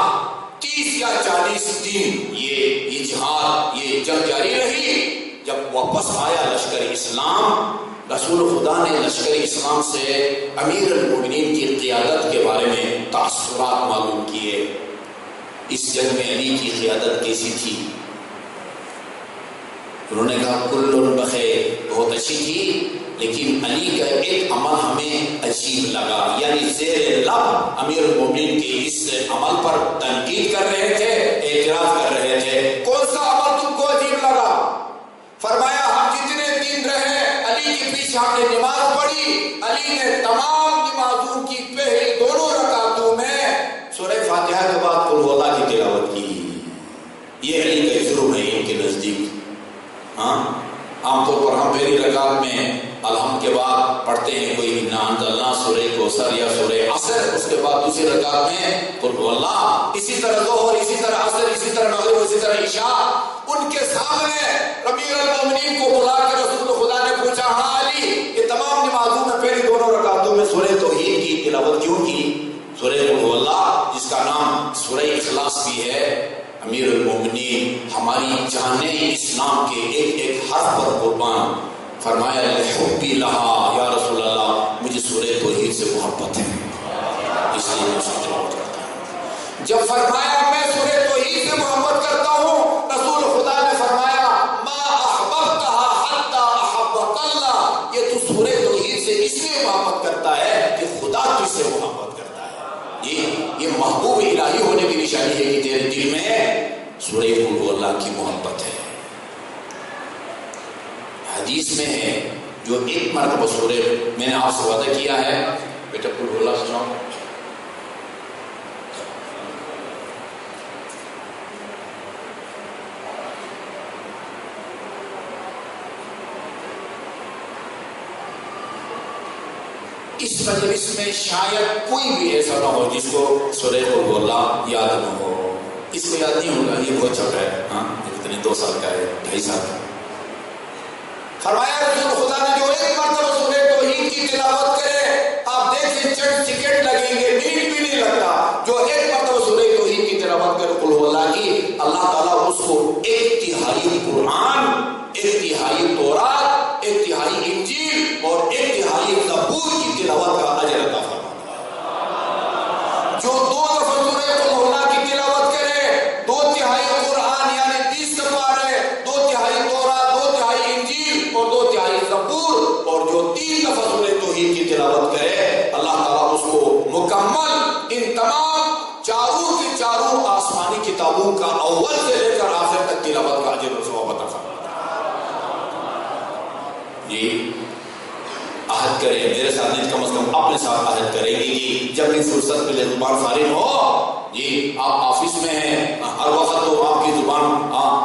A: 30 یا 40 دن یہ جہاد، یہ جنگ جاری رہی۔ جب واپس آیا لشکر اسلام، رسول خدا نے لشکر اسلام سے امیر المومنین کی قیادت کے بارے میں تاثرات معلوم کیے۔ اس جنگ میں علی کی قیادت کیسی تھی؟ انہوں نے کہا کل بخیر، بہت اچھی تھی، لیکن علی کا ایک عمل ہمیں عجیب لگا، یعنی زیر لب امیر المومنین کے اس عمل پر تنقید کر رہے تھے، اعتراض کر رہے تھے۔ کون سا عمل تم کو عجیب لگا؟ فرمایا ہم جتنے دن رہے پیچھے ہم نے نماز پڑھی، علی نے تمام نمازوں کی پہلی دونوں رکعتوں میں سورہ فاتحہ کے بعد قل هو اللہ کی تلاوت کی. یہ علی کا جرم ہے ان کے نزدیک. عام طور پر ہم پہلی رکعت میں الحمد کے بعد پڑھتے ہیں کوئی انا انزلنا، سورہ کوثر یا سورہ عصر، اس کے بعد دوسری رکعت میں قل هو اللہ. اسی طرح ظہر، اسی طرح عصر، اسی طرح مغرب، اسی طرح عشاء. ان کے سامنے امیر المومنین کو بلا کے رسول خدا نے پوچھا، ہاں علی یہ تمام نمازوں میں پہلی دونوں رکعتوں میں سورہ توحید کی تلاوت کیوں کی؟ سورہ قل هو اللہ جس کا نام سورہ اخلاص بھی ہے. امیر المومنین ہماری جانیں اسلام کے ایک ایک حرف پر قربان. فرمایا لحبی لہا یا رسول اللہ، مجھے سورہ توحید سے محبت ہے اس لیے میں اسے تلاوت کرتا ہوں. جب فرمایا میں سورہ توحید سے محبت کرتا ہوں، رسول خدا نے فرمایا ما احببتها حتی احبک اللہ، یہ تو سورہ توحید سے اس لیے محبت کرتا ہے کہ خدا تجھ سے محبت کرتا ہے. یہ محبوب الہی ہونے کی نشانی ہے کہ تیرے دل میں سورہ قل هو اللہ کی محبت ہے. حدیث میں ہے جو ایک مرتبہ سورہ، میں نے آپ سے وعدہ کیا ہے بیٹا قل هو اللہ سناؤ. اس مجلس میں شاید کوئی بھی ایسا نہ ہو جس کو سورہ قل هو اللہ یاد نہ ہو. اس کو یاد نہیں ہوگا، یہ بہت چھوٹا ہے. اتنے 2 سال کا ہے، 2.5 سال کا. فرمایا رسول خدا نے جو ایک مرتبہ سورہ توحید کی تلاوت کرے، آپ دیکھیں چند سیکنڈ لگیں گے، منٹ بھی نہیں لگتا، جو ایک مرتبہ سورہ توحید کی تلاوت کرے قل هو اللہ کی، اللہ تعالیٰ اس کو 1/3 قرآن، 1/3 تورات، 1/3 انجیل اور 1/3 زبور کی تلاوت کا اجر عطا فرماتا ہے. جو 2 دفعہ سورہ قل هو اللہ کی تلاوت کرے، 2/3 قرآن یعنی 20 سپارے، 2/3 تورات، 2/3 انجیل اور 2/3 زبور، اور جو 3 دفعہ سورہ توحید کی تلاوت کرے، اللہ تعالیٰ اس کو مکمل ان تمام چاروں کی چاروں آسمانی کتابوں کا اول سے لے کر آخر تک تلاوت کا اجر و ثواب عطا فرماتا ہے. جی عہد کریں میرے ساتھ نہیں، کم از کم اپنے ساتھ عہد کریں گے کہ جب بھی فرصت ملے زبان فارغ ہو. جی آپ آفس میں ہیں، ہر وقت تو آپ کی زبان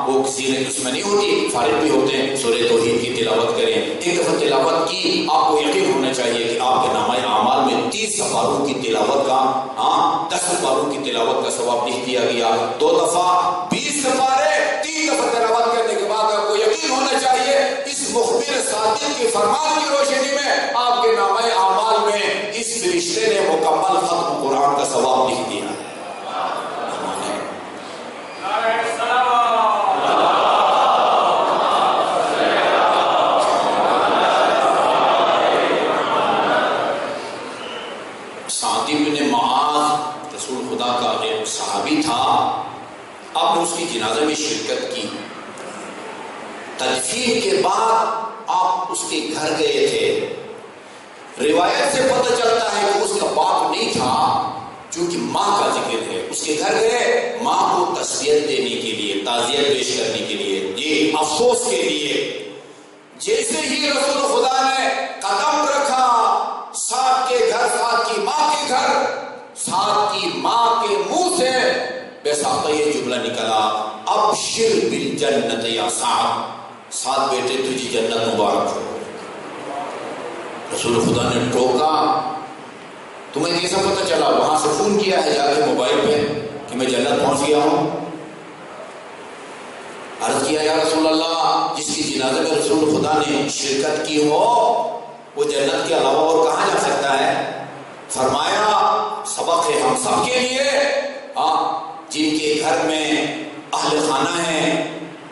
A: وہ کسی نے اس میں نہیں ہوتی، فارغ بھی ہوتے ہیں، سورہ توحید کی تلاوت کریں. ایک دفعہ تلاوت کی آپ کو یقین ہونا چاہیے کہ آپ کے نامہ اعمال میں 30 سپاروں کی تلاوت کا 10 سپاروں کی تلاوت کا ثواب لکھ دیا گیا. 2 دفعہ 20 سپارے، 3 دفعہ تلاوت کرنے کے بعد آپ کو یقین ہونا چاہیے اس مخبر صادق کے فرمان کی روشنی میں آپ کے نامہ اعمال میں اس فرشتے نے مکمل ختم قرآن کا ثواب لکھ دیا ہے. سعد بن معاذ رسول خدا کا ایک صحابی تھا. آپ نے اس کی جنازہ میں شرکت کی. تدفین کے بعد آپ اس کے گھر گئے تھے. روایت سے پتہ چلتا ہے کہ اس کا باپ نہیں تھا، چونکہ ماں کا ذکر ہے. اس کے گھر گئے ماں کو تسلیت دینے کے لیے، تعزیت پیش کرنے کے لیے، یہ افسوس کے لیے. جیسے ہی رسول خدا نے قدم رکھا سعد کے گھر، سعد کی ماں کے گھر، سعد کی ماں کے منہ سے بے ساختہ یہ جملہ نکلا، ابشر بالجنت یا سعد، سعد بیٹے تجھے جنت مبارک ہو. رسول خدا نے ٹوکا، تمہیں کیسا پتہ چلا؟ وہاں سے فون کیا ہے جا کے موبائل پہ کہ میں جنت پہنچ گیا ہوں. عرض کیا یا رسول اللہ، جس کی جنازے میں رسول خدا نے شرکت کی ہو وہ جنت کے علاوہ اور کہاں جا سکتا ہے؟ فرمایا سبق ہے ہم سب کے لیے، جن کے گھر میں اہل خانہ ہیں،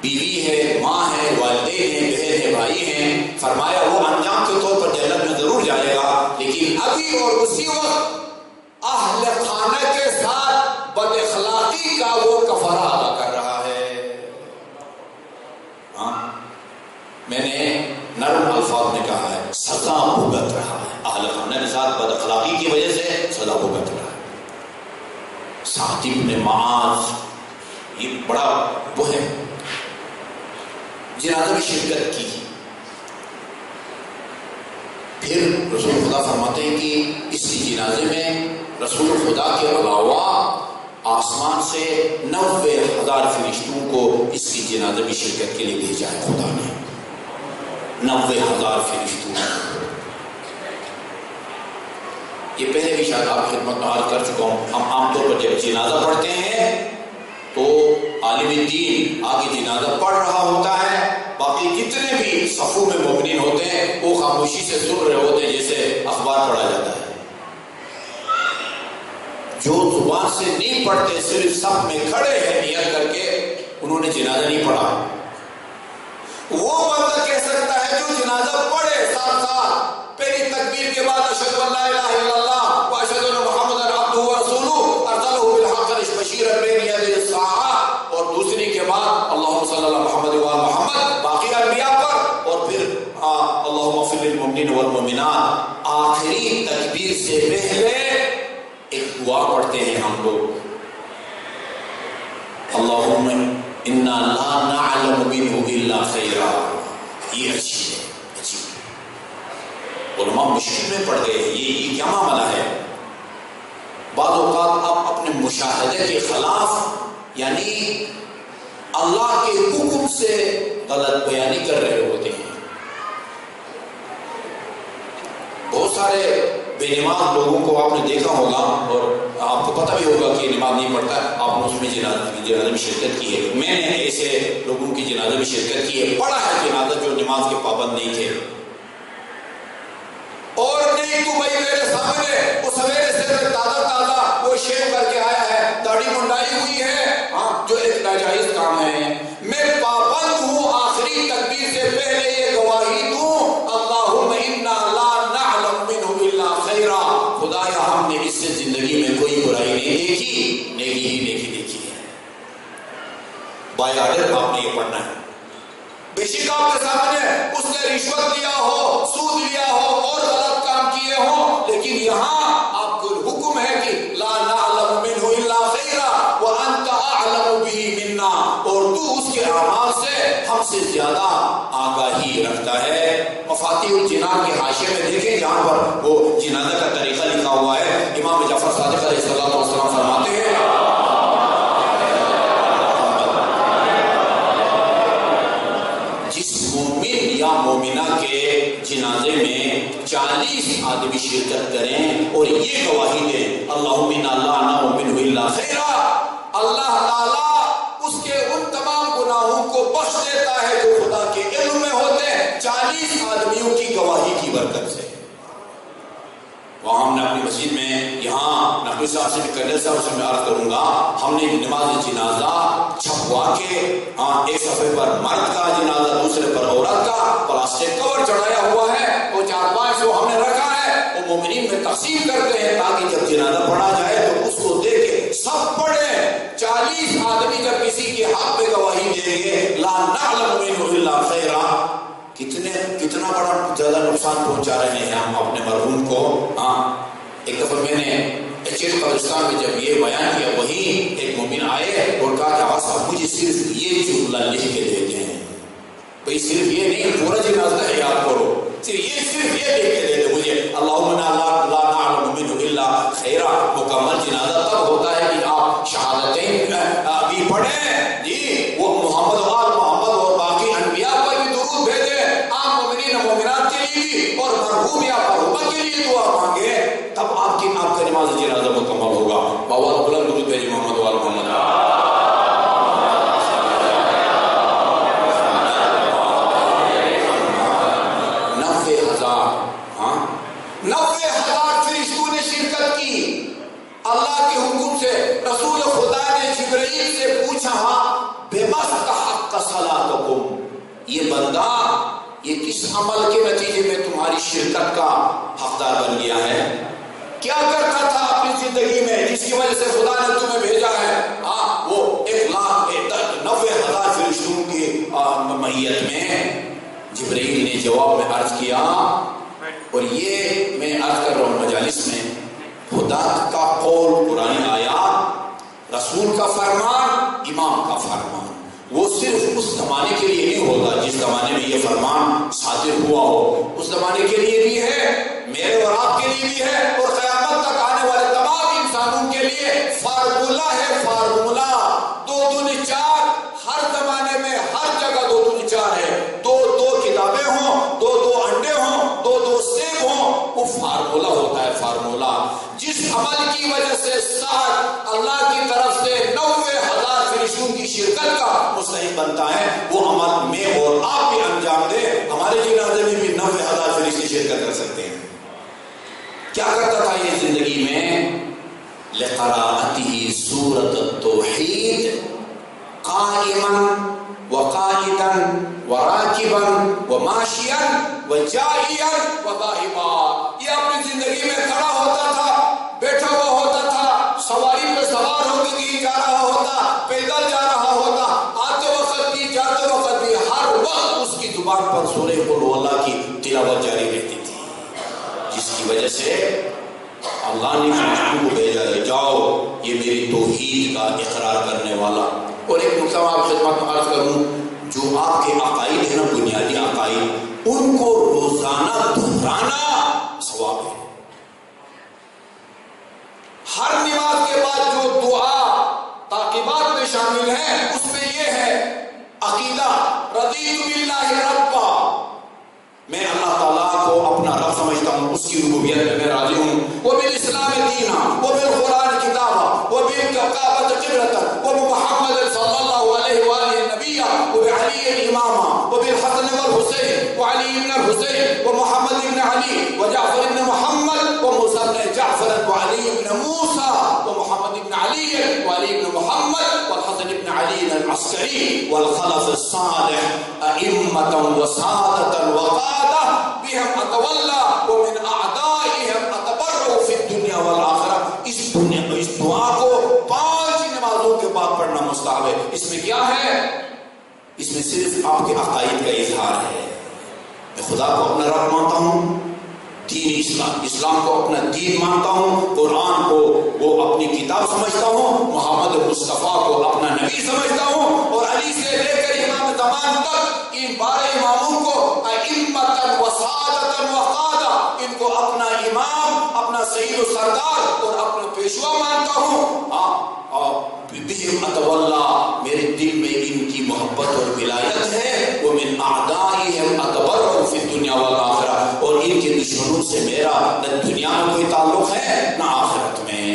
A: بیوی ہے، ماں ہے، والدین ہیں، بہن ہے، بھائی ہیں. فرمایا وہ انجام کے طور پر جنت میں ضرور جائے گا، لیکن ابھی اور اسی وقت اہل خانہ کے ساتھ بد اخلاقی کا وہ کفارہ ادا کر رہا ہے. میں نے نرم الفاظ میں کہا ہے سزا بھگت رہا ہے. اہل خانہ کے ساتھ بد اخلاقی کی وجہ سے سزا بھگت رہا ہے. سعد بن معاذ یہ بڑا وہ ہے، جنازہ میں شرکت کی. پھر رسول خدا فرماتے ہیں کہ اس جنازے میں رسول خدا کے علاوہ آسمان سے 90,000 فرشتوں کو اس کی جنازے میں شرکت کے لیے بھیجا ہے خدا نے. 90,000 فرشتوں. یہ پہلے بھی شاید آپ کی خدمت میں عرض کر چکا ہوں. ہم عام طور پر جب جنازہ پڑھتے ہیں تو عالم دین آگے جنازہ پڑھ رہا ہوتا ہے، باقی جتنے بھی صفوں میں مومنین ہوتے ہیں وہ خاموشی سے سن رہے ہوتے ہیں جیسے اخبار پڑھا جاتا ہے. جو زبان سے نہیں پڑھتے صرف صف میں کھڑے ہیں نیت کر کے، انہوں نے جنازہ نہیں پڑھا. وہ بندہ کہہ سکتا ہے جو جنازہ پڑھے ساتھ ساتھ پہلی تکبیر کے بعد اشہد ان لا الہ الا اللہ واشہد ان محمدا عبدہ ورسولہ ارسلہ بالحق بشیرا بین یدی الساعہ، اور دوسری کے بعد اللہم صلی اللہ محمد و محمد باقی انبیاء پر، اور پھر اللہم اغفر للمؤمنین والمؤمنات. آخری تکبیر سے پہلے ایک دعا پڑھتے ہیں ہم لوگ، اللہم انا لا نعلم منہ الا خیرا. یہ اچھی ہے، اچھی. علماء مشکل میں پڑ گئے. یہ کیا معاملہ ہے؟ بعض اوقات آپ اپنے مشاہدے کے خلاف یعنی اللہ کے حکم سے غلط بیانی کر رہے ہوتے ہیں. بہت سارے بے نماز لوگوں کو آپ نے دیکھا ہوگا اور آپ کو پتہ بھی ہوگا کہ نماز نہیں پڑھتا ہے، آپ نے اس میں جنازے میں شرکت کی ہے. میں نے ایسے لوگوں کی جنازے میں شرکت کی ہے، پڑھا ہے جنازہ جو نماز کے پابند نہیں تھے. اور نہیں تو بھائی میرے سامنے وہ سویرے سے تازہ وہ شیو کر کے آیا ہے، داڑھی منڈائی ہوئی ہے، ہاں جو ایک ناجائز کام ہے. میں پابند ہوں آخری تکبیر سے پہلے یہ گواہی دوں اللہم انا لا نعلم منہ الا خیرا. خدایا ہم نے اس سے زندگی میں کوئی برائی نہیں دیکھی، نیکی ہی نیکی دیکھی ہے. بائی آرڈر آپ نے یہ پڑھنا ہے. بے شک آپ کے سامنے اس نے رشوت لیا ہو، سود لیا ہو اور غلط کام کیے ہو، لیکن یہاں آپ کو حکم ہے کہ لا نعلم منہ الا خیرا وانت اعلم به منا، اور تو اس کے اعمال سے ہم سے زیادہ آگاہی رکھتا ہے. مفاتیح الجنان کے حاشیے میں دیکھیں جہاں پر وہ جنازہ کا طریقہ لکھا ہوا ہے، امام جعفر صادق علیہ السلام فرماتے ہیں مومن یا مومنہ کے جنازے میں 40 آدمی شرکت کریں اور یہ گواہی دیں اللہم انا لا نعلم منہ الا خیرا، اللہ تعالیٰ اس کے ان تمام گناہوں کو بخش دیتا ہے جو خدا کے علم میں ہوتے ہیں 40 آدمیوں کی گواہی کی برکت سے. وہاں ہم نے اپنی مسجد میں یہاں نقوی صاحب سے کرنل صاحب سے میں عرض کروں گا، ہم نے نماز جنازہ چھپوا کے ایک صفحے پر مرد کا جنازہ دوسرے پر عورت کا پلاسٹک کور چڑھایا ہوا ہے، وہ 4-5 جو ہم نے رکھا ہے وہ مومنین میں تقسیم کرتے ہیں تاکہ جب جنازہ پڑھا جائے تو اس کو دیکھ کے سب پڑھیں. 40 آدمی جب کسی کے حق پہ گواہی دیں گے لا نعلم منہ الا خیرا، کتنا بڑا زیادہ نقصان پہنچا رہے ہیں ہم اپنے مرحوم کو. ایک دفعہ میں نے قبرستان میں جب یہ بیان کیا، وہی ایک مومن آئے اور کہا کہ آقا صاحب مجھے صرف یہ جملہ لکھ کے دیتے ہیں. بھئی صرف یہ نہیں، پورا جنازہ ہے یاد کرو، صرف یہ لکھ کے دیتے مجھے اللہم لا نعلم منہ الا خیرا. مکمل جنازہ تب ہوتا ہے کہ آپ شہادتیں بھی پڑھیں جی، وہ محمد وآل محمد اور باقی انبیاء پر بھی درود بھیجیں، عام مومنین مومنات کے لیے بھی اور مرحوم یا مرحومہ کے لیے دعا مانگے، تب آپ کا نماز جنازہ مکمل ہوگا. باوال بلند درود بھیجیں محمد وآل محمد. 90,000 فرشتوں نے شرکت کی. اللہ کے حکم سے رسول خدا نے جبرائیل سے پوچھا بما استحق صلاتکم، یہ بندہ یہ کس عمل کے نتیجے میں تمہاری شرکت کا حقدار بن گیا ہے؟ کیا کرتا تھا اپنی زندگی میں جس کی وجہ سے خدا نے تمہیں بھیجا ہے؟ وہ 1,90,000 فرشتوں کی معیت میں جبرائیل نے جواب میں عرض کیا، اور یہ میں عرض کر رہا ہوں مجالس میں، خدا کا قول قرآن آیات، رسول کا فرمان، امام کا فرمان، وہ صرف اس زمانے کے لیے نہیں ہوگا جس زمانے میں یہ فرمان صادر ہوا ہو، اس زمانے کے لیے بھی ہے میرے اور آپ کے لیے بھی ہے اور قیامت تک آنے والے تمام انسانوں کے لیے فارمولہ ہے، فارمولہ۔ 2 دونی 4 ہر زمانے میں ہر جگہ 2 دونی 4 ہے۔ 2 کتابیں ہوں، 2 انڈے ہوں، 2 سیب ہوں، وہ فارمولہ ہوتا ہے، فارمولہ۔ جس عمل کی وجہ سے ساتھ اللہ کی طرف سے 90,000 فرشتوں کی شرکت کا مستحق بنتا ہے، وہ عمل میں اور آپ بھی انجام دیں، ہمارے جنازے میں بھی 90,000 فرشتے شرکت کر سکتے ہیں۔ کیا کرتا تھا یہ زندگی میں؟ لقراءته سورۃ التوحید قائما وقائدا وراکبا وماشیا وجائیا وذاہبا۔ یہ اپنی زندگی میں کھڑا ہوتا تھا، بیٹھا ہوا ہوتا تھا، سواری پہ سوار ہو کے کہیں جا رہا ہوتا، پیدل جا رہا ہوتا، آتے وقت بھی جاتے وقت بھی ہر وقت اس کی زبان پر سورہ قل ھو اللہ کی تلاوت جاری رہتی تھی، جس کی وجہ سے اللہ نے فرشتوں کو بھیجا ہے، جاؤ یہ میری توحید کا اقرار کرنے والا۔ اور ایک نقطہ میں آپ خدمت میں عرض کروں، جو آپ کے عقائد ہیں نا، بنیادی عقائد، ان کو روزانہ دہرانا ثواب ہے۔ ہر نماز کے بعد جو دعا تعقیبات میں شامل ہیں اس میں یہ ہے عقیدہ، رضیت باللہ ربا، میں اللہ تعالیٰ کو اپنا رب سمجھتا ہوں، اس کی ربوبیت میں میں راضی ہوں، وبالاسلام دینا، وبالقرآن کتابا، وبالکعبۃ قبلۃ، وبمحمد صلی اللہ علیہ وآلہ نبیا، وبعلی اماما، وبالحسن والحسین، وعلی بن الحسین، ومحمد بن علی، وجعفر بن محمد، وموسیٰ بن جعفر، وعلی بن موسیٰ، ومحمد بن علی، وعلی بن محمد، والحسن بن علی العسکری، والخلف الصالح ائمة وسادة وقادة بهم اتولى ومن اعدائهم اتبرأ في الدنيا والآخرة۔ اس دعا کو 5 نمازوں کے بعد پڑھنا مستحب ہے۔ اس میں کیا ہے؟ اس میں صرف آپ کے عقائد کا اظہار ہے، میں خدا کو اپنا رب مانتا ہوں، دین اسلام کو اپنا دین مانتا ہوں، قرآن کو وہ اپنی کتاب سمجھتا ہوں، محمد مصطفیٰ کو اپنا نبی سمجھتا ہوں، اور علی سے لے کر امام زمان تک ان 12 اماموں کو ائمۃ وسادۃ وقادہ، ان کو اپنا امام، اپنا سید و سردار اور اپنا پیشوا مانتا ہوں۔ بہم اتولا، میرے دل میں ان کی محبت اور ولایت ہے، ومن اعدائهم اتبرأ فی الدنیا والآخرہ، اور ان کے دشمنوں سے میرا نہ دنیا میں کوئی تعلق ہے نہ آخرت میں۔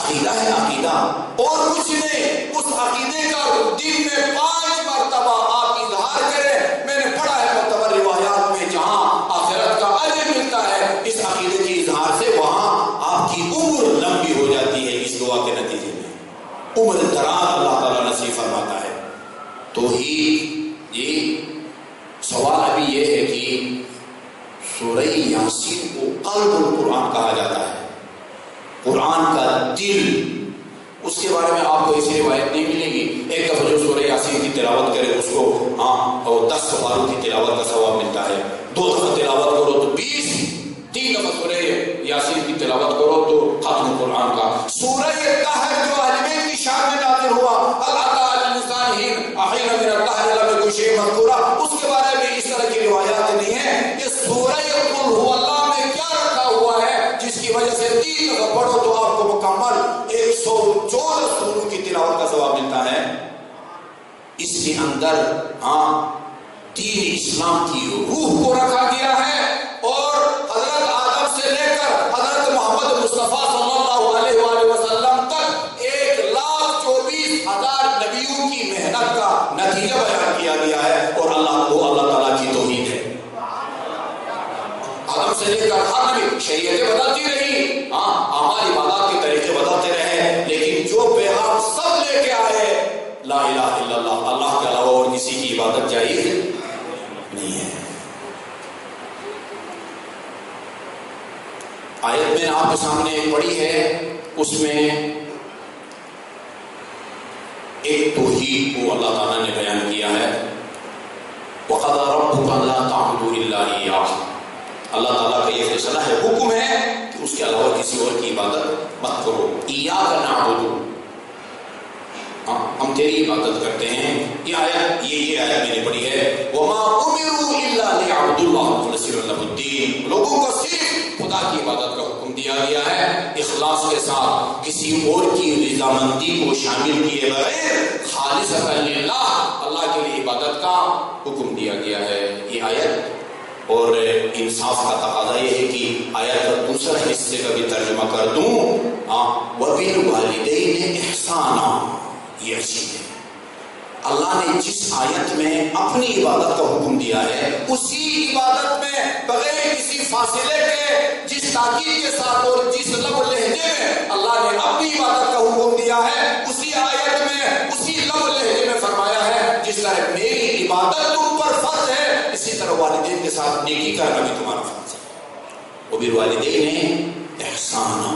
A: عقیدہ ہے، عقیدہ اور کچھ نہیں۔ اس عقیدے کا دن میں 5 مرتبہ آپ اظہار کریں۔ میں نے پڑھا ہے معتبر روایات میں، جہاں آخرت کا اجر ملتا ہے اس عقیدے کے اظہار سے، وہاں آپ کی عمر لمبی ہو جاتی ہے اس دعا کے نتیجے میں، عمر دراز اللہ تعالیٰ نصیب فرماتا ہے۔ توحید، یہ سوال ابھی یہ ہے کہ سورہ یاسین کو قلب القرآن کہا جاتا ہے، قرآن کا دل۔ اس کے بارے میں آپ کو ایسی روایت نہیں ملے گی۔ ایک دفعہ جو سورہ یاسین کی تلاوت کرے اس کو 10 سپاروں کی تلاوت کا ثواب ملتا ہے، 2 دفعہ تلاوت کرو تو 20، 3 دفعہ سورہ یاسین کی تلاوت کرو تو ختم قرآن کا۔ سورہ طاہر جو اہل بیت کی شان میں نازل ہوا، اللہ تعالی الانسان حین احین من الدہر لم یکن شیئا مذکورا، اس کے بارے میں اس طرح کی روایات نہیں ہیں۔ یہ سورہ قل ھو اللہ میں کیا رکھا ہوا ہے جس کی وجہ سے 3 دفعہ پڑھو تو آپ کو مکمل 114 سوروں کی تلاوت کا ثواب ملتا ہے۔ اس کے اندر دین اسلام کی روح کو رکھا گیا ہے، اور حضرت آدم سے لے کر حضرت محمد مصطفیٰ صلی اللہ علیہ وآلہ وسلم تک 1,24,000 نبیوں کی محنت کا نتیجہ بیان کیا گیا ہے، اور اللہ تعالیٰ کی توحید ہے۔ آدم سے لے کر ہر نبی، شریعتیں بدلتی رہی، اعمال عبادات کے طریقے بدلتے رہے، لیکن جو پیغام سب لے کے آئے، لا الہ الا اللہ، اللہ کے علاوہ اور کسی کی عبادت جائز نہیں ہے۔ آیت میں آپ کے سامنے پڑھی ہے، اس میں ایک توحید کو اللہ تعالیٰ نے بیان کیا ہے، وَقَضَىٰ رَبُّكَ أَلَّا تَعْبُدُوا إِلَّا إِيَّاهُ۔ اللہ تعالیٰ کا یہ فیصلہ ہے، حکم ہے کہ اس کے علاوہ کسی اور کی عبادت مت کرو۔ إِيَّاكَ نَعْبُدُ، ہم تیری عبادت کرتے ہیں۔ یہ آیت میں نے پڑھی ہے، وَمَا أُمِرُوا إِلَّا لِيَعْبُدُوا اللَّهَ مُخْلِصِينَ لَهُ الدِّينَ، لوگوں کو صرف کی عبادت کا حکم دیا گیا ہے، اخلاص کے ساتھ کسی اور کی رضامندی کو شامل کیے بغیر خالصۃ للہ اللہ کے لیے عبادت کا حکم دیا گیا ہے یہ آیت۔ اور انصاف کا تقاضا یہ ہے کہ آیت کا دوسرا حصے کا بھی ترجمہ کر دوں، وَبِالْوَالِدَيْنِ إِحْسَانًا، یہ اچھی ہے۔ اللہ نے جس آیت میں اپنی عبادت کا حکم دیا ہے اسی عبادت میں بغیر کسی فاصلے کے جس تاکید کے ساتھ اور جس لب و لہجے میں اللہ نے اپنی عبادت کا حکم دیا ہے اسی آیت میں اسی لب و لہجے میں فرمایا ہے جس طرح میری عبادت تم پر فرض ہے اسی طرح والدین کے ساتھ نیکی کرنا بھی تمہارا فرض ہے۔ وَبِالْوَالِدَيْنِ إِحْسَانًا۔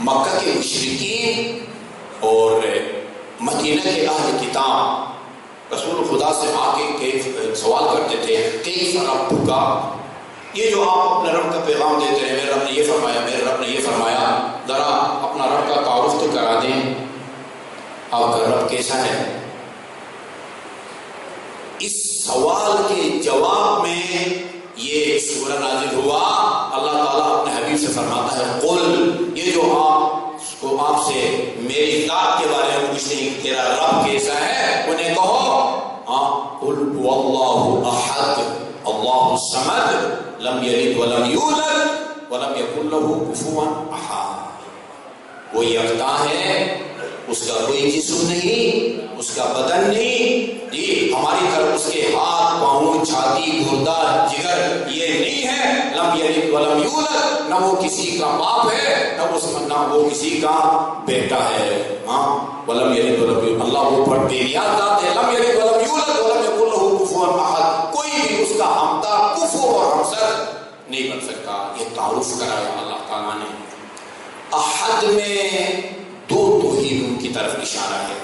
A: مکہ کے مشرکین اور مدینہ کے اہل کتاب رسول خدا سے آ کے سوال کرتے تھے کیف ربک، یہ جو آپ اپنے رب کا پیغام دیتے ہیں میرے رب نے یہ فرمایا میرے رب نے یہ فرمایا، ذرا اپنا رب کا تعارف تو کرا دیں، آپ کا رب کیسا ہے؟ اس سوال کے جواب میں یہ سورہ نازل ہوا۔ اللہ تعالیٰ اپنے حبیب سے فرماتا ہے قل، یہ جو آپ سے میری ذات کے بارے میں پوچھتے ہیں تیرا رب کیسا ہے، انہیں کہو قل هو اللہ احد اللہ الصمد لم یلد ولم یولد ولم یکن له کفوا احد، وہ یکتا ہے، اس کا کوئی جسم نہیں، اس کا بدن نہیں، جی ہماری طرف اس کے ہاتھ پاؤں چھاتی گردہ جگر یہ نہیں ہے، لم یلد ولم یولد، نہ وہ کسی کا باپ ہے نہ وہ کسی کا بیٹا ہے، ولم یلد ولم یولد، اللہ وہ پر بے نیاز ذات ہے، لم یلد ولم یولد ولم یکن له کفوا احد، کوئی بھی اس کا ہمتا کفو اور ہمسر نہیں بن سکتا۔ یہ تعارف کرایا اللہ تعالیٰ نے۔ احد میں دو توحیدوں کی طرف اشارہ ہے،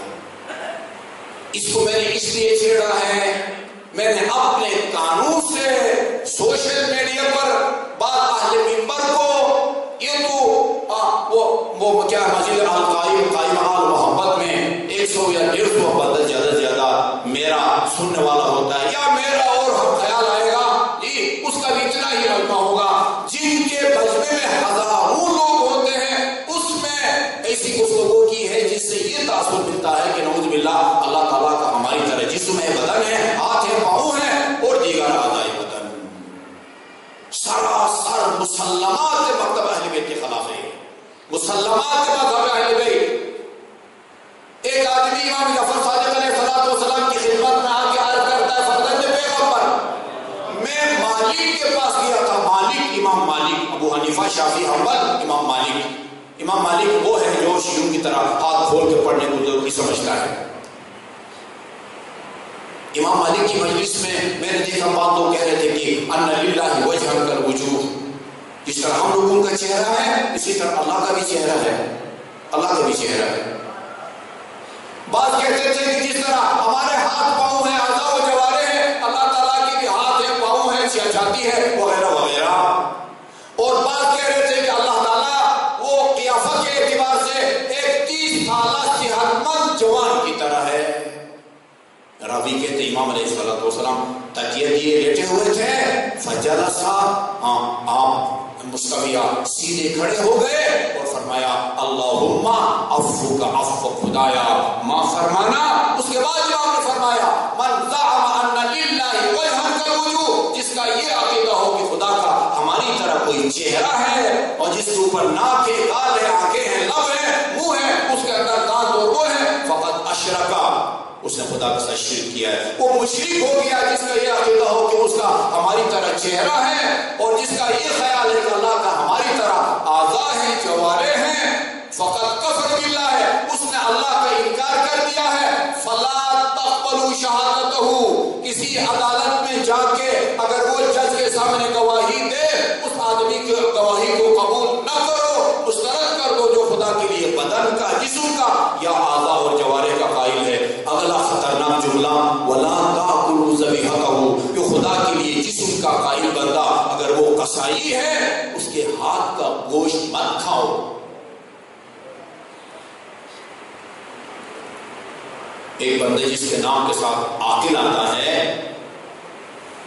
A: اس کو میں نے اس لیے چھیڑا ہے، میں نے اپنے قانون سے سوشل میڈیا پر بعض اہل منبر کو یہ تو وہ کیا مسجد قائم آل محبت میں 100 یا 150 بندہ زیادہ سے زیادہ میرا سننے والا ہوتا ہے یا میرا اور ہم خیال آئے گا جی اس کا بھی اتنا ہی رقبہ ہوگا، جن کے مجمع میں ہزاروں لوگ ہوتے ہیں اس میں ایسی گفتگو کی ہے جس سے یہ تاثر ملتا ہے کہ نعوذ باللہ اللہ تعالیٰ کا ہماری طرح جسم ہے، بدن ہے، ہاتھ ہے، پاؤں ہے اور دیگر اعضاء بدن، سراسر مسلمات مکتب اہل بیت کے خلاف ہے، مسلمات مذہب اہل بیت۔ ایک آدمی امام جعفر صادق علیہ السلام کی خدمت میں آ کے عرض کرتا ہے فرزند پیغمبر میں مالک کے پاس گیا تھا، مالک امام مالک، ابو حنیفہ شافعی حنبل امام مالک وہ ہے جو شیعوں کی طرح ہاتھ کھول کے پڑھنے کو ضروری سمجھتا ہے۔ امام مالک کی مجلس میں نے دیکھا بات لوگ کہہ رہے تھے کہ ان للہ وجہا کالوجوہ، جس طرح ہم لوگوں کا چہرہ ہے اسی طرح اللہ کا بھی چہرہ ہے، اللہ کا بھی چہرہ ہے۔ بعض کہتے تھے کہ جس طرح ہمارے ہاتھ پاؤں ہیں، اعضاء و جوارح ہیں، اللہ تعالیٰ کی بھی ہاتھ ہے، پاؤں ہے، چھاتی ہے وغیرہ وغیرہ۔ اور بعض کہہ رہے تھے کہ اللہ تعالیٰ وہ قیافت کے اعتبار سے ایک 30 سالہ صحت مند جوان کی طرح ہے۔ راوی کہتے امام علیہ السلام تکیہ دیے لیٹے ہوئے تھے، فجلسا، آپ مستویہ سیدھے کھڑے ہو گئے اور فرمایا اللہم عفو کا عفو خدایا ما فرمانا۔ اس کے بعد امام نے فرمایا من زعم ان للہ وجہا کالوجوہ، جس کا یہ عقیدہ ہو کہ خدا کا ہماری طرح کوئی چہرہ ہے اور جس کے اوپر ناک ہے، گال ہے، آنکھیں ہیں، لب ہے، منہ ہے، اس کے اندر دانت اور وہ ہے، فقط اشرکا، اس نے خدا کے ساتھ شرک کیا ہے، وہ مشرک ہو گیا جس کا یہ عقیدہ ہو کہ اس کا ہماری طرح چہرہ ہے اور جس کا یہ خیال ہے کہ اللہ کا ہماری طرح اعضاء ہیں، جوارح ہیں، فقط کفر باللہ ہے، اس نے اللہ کا انکار کر دیا ہے۔ فلا تقبلوا شہادتہ، کسی عدالت میں جا کے اگر وہ جج کے سامنے گواہی دے اس آدمی کی گواہی کو قبول نہ کرو، مسترد کر دو جو خدا کے لیے بدن کا، جسم کا یا اعضاء اور جوارح کا قائل ہے۔ اگلا خطرناک جملہ وَلَا تَأْكُلُوا ذَبِيحَتَهُ، جو خدا کے لیے جسم کا قائل بندہ اگر وہ قصائی ہے اس کے ہاتھ کا گوشت مت کھاؤ۔ ایک بندے جس کے نام کے ساتھ عاقل آتا ہے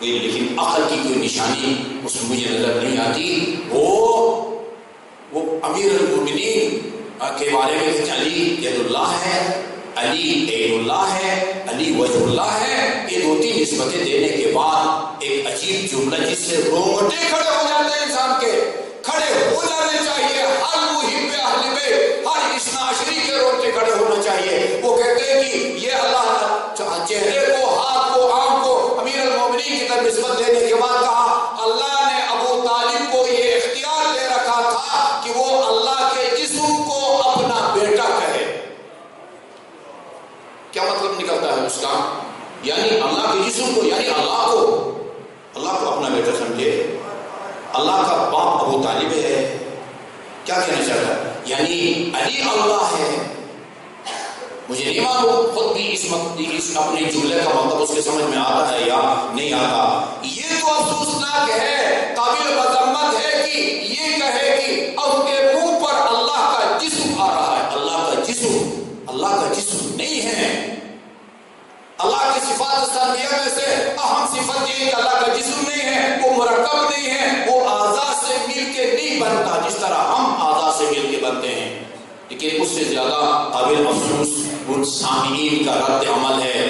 A: لیکن عقل کی کوئی نشانی اس میں مجھے نظر نہیں آتی. وہ امیر المومنین کے بارے میں کہ علی ید اللہ ہے، علی عین اللہ ہے، علی وجہ اللہ ہے، یہ دو تین نسبتیں دینے کے بعد ایک عجیب جملہ جس سے رونگٹے کھڑے ہو جاتے ہیں انسان کے، کھڑے ہو جانے چاہیے. ہر محب اہل بیت، ہر اثنا عشری کے رونگٹے کھڑے ہونا چاہیے. وہ کہتے ہیں کہ یہ اللہ چہرے کو، ہاتھ کو، آنکھ کو امیر المومنین کی طرف نسبت دینے کے بعد کہا اللہ نے ابو طالب کو یہ اختیار دے رکھا تھا کہ وہ اللہ کے جسم کو اپنا بیٹا کہے. کیا مطلب نکلتا ہے اس کا؟ یعنی اللہ کے جسم کو، یعنی اللہ کو اپنا بیٹا سمجھے. اللہ کا باپ ابو طالب ہے. کیا کہنا چاہتا ہے؟ یعنی علی اللہ ہے. مجھے نہیں معلوم خود بھی اس اپنے جملے کا مطلب اس کے سمجھ میں آتا ہے یا نہیں آتا. یہ تو افسوسناک ہے، قابل مذمت ہے کہ یہ کہے کہ اب کے منہ پر اللہ کا جسم آ رہا ہے. اللہ کا جسم نہیں ہے. اللہ کی صفات ثانیہ میں سے اہم صفت یہ کہ اللہ کا جسم نہیں ہے، وہ مرکب نہیں ہے، وہ اعضاء سے مل کے نہیں بنتا جس طرح ہم اعضاء سے مل کے بنتے ہیں. لیکن اس سے زیادہ قابل افسوس ان سامعین کا رد عمل ہے.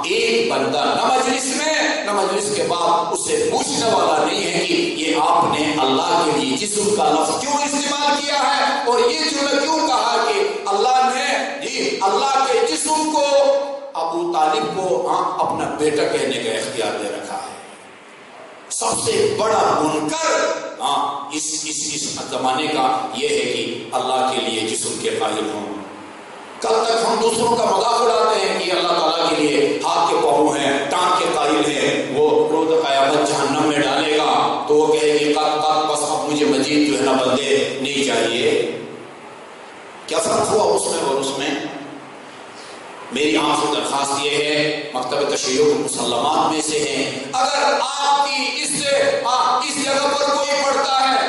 A: ایک بندہ نہ مجلس میں نہ مجلس کے بعد اس سے پوچھنے والا نہیں ہے کہ یہ آپ نے اللہ کے لیے جسم کا لفظ کیوں استعمال کیا ہے اور یہ جملہ کیوں کہا کہ اللہ نے اللہ کے جسم کو ابو طالب کو اپنا بیٹا کہنے کا اختیار دے رکھا ہے. سب سے بڑا منکر اس زمانے کا یہ ہے کہ اللہ کے لیے جسم کے قائل ہوں. کل تک ہم دوسروں کا مذاق اڑاتے ہیں کہ اللہ تعالیٰ کے لیے ہاتھ کے پاؤں ہیں، ٹانگ کے قائل ہیں، وہ روز قیامت جہنم میں ڈالے گا تو وہ کہے گی بس اب مجھے مزید جو ہے نا بندے نہیں چاہیے. کیا فرق ہوا اس میں اور اس میں؟ میری آپ سے درخواست یہ ہے، مکتب تشیع المسلمات میں سے ہیں، اگر آپ کی اس جگہ پر کوئی پڑھتا ہے،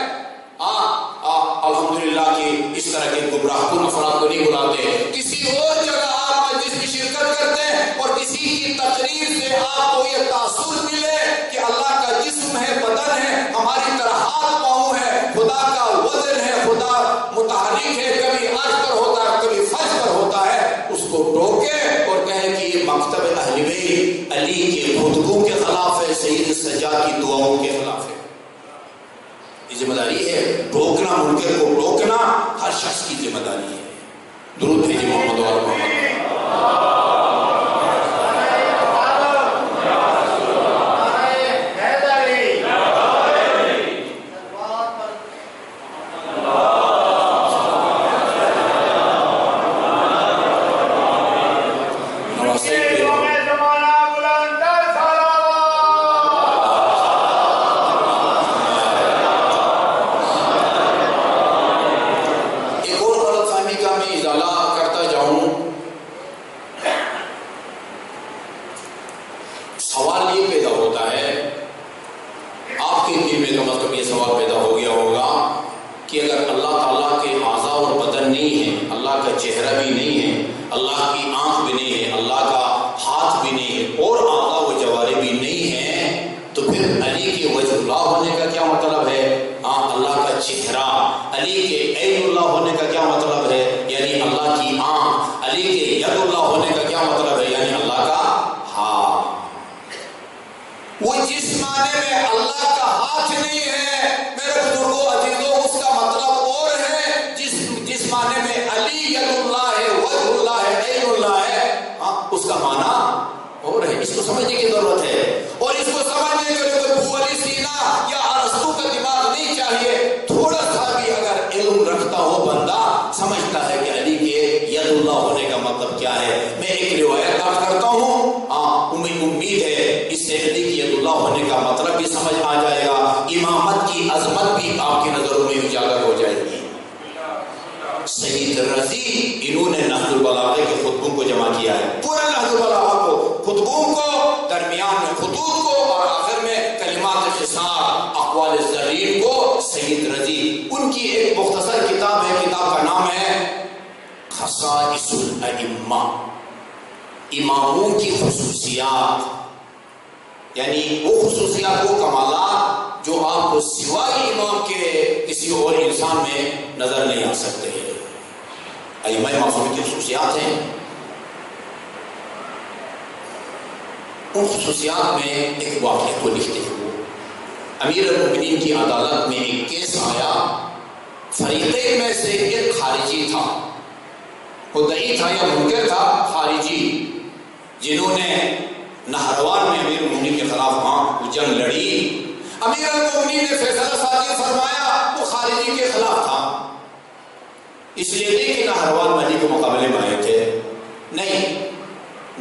A: الحمدللہ کہ اس طرح کے گمراہ کن افراد کو نہیں بلاتے، کسی اور جگہ آپ جس کی شرکت کرتے ہیں اور کسی کی تقریر سے آپ کو یہ تاثر ملے کہ اللہ کا جسم ہے، بدن ہے، ہماری طرح ہاتھ پاؤں ہے، خدا کا وزن ہے، خدا متحرک ہے، کبھی عرش پر ہوتا ہے کبھی فرش پر ہوتا ہے، اس کو ٹوکے اور کہے کہ یہ مکتب اہل بیت علی کے خطبوں کے خلاف ہے، سید سجاد کی دعاؤں کے خلاف ہے. یہ ذمہ داری ہے، روکنا منکر کو روکنا ہر شخص کی ذمہ داری ہے. درود بھیجے محمد و آل محمد. یعنی وہ خصوصیات، وہ کمالات جو آپ کو سوائے امام کے کسی اور انسان میں نظر نہیں آ سکتے. ائمہ معصومین کی خصوصیات ہیں. ان خصوصیات میں ایک واقعہ کو لکھتے ہیں. وہ امیر المؤمنین کی عدالت میں ایک کیس آیا. فریقین میں سے ایک خارجی تھا، مدعی تھا یا منکر تھا، خارجی، جنہوں نے نہروان میں امیر المؤمنین کے خلاف وہاں جنگ لڑی. امیر المؤمنین نے فیصلہ صادر فرمایا. وہ خارجی کے خلاف تھا، اس لیے نہیں کہ نہروان میں علی کے مقابلے میں آئے تھے، نہیں،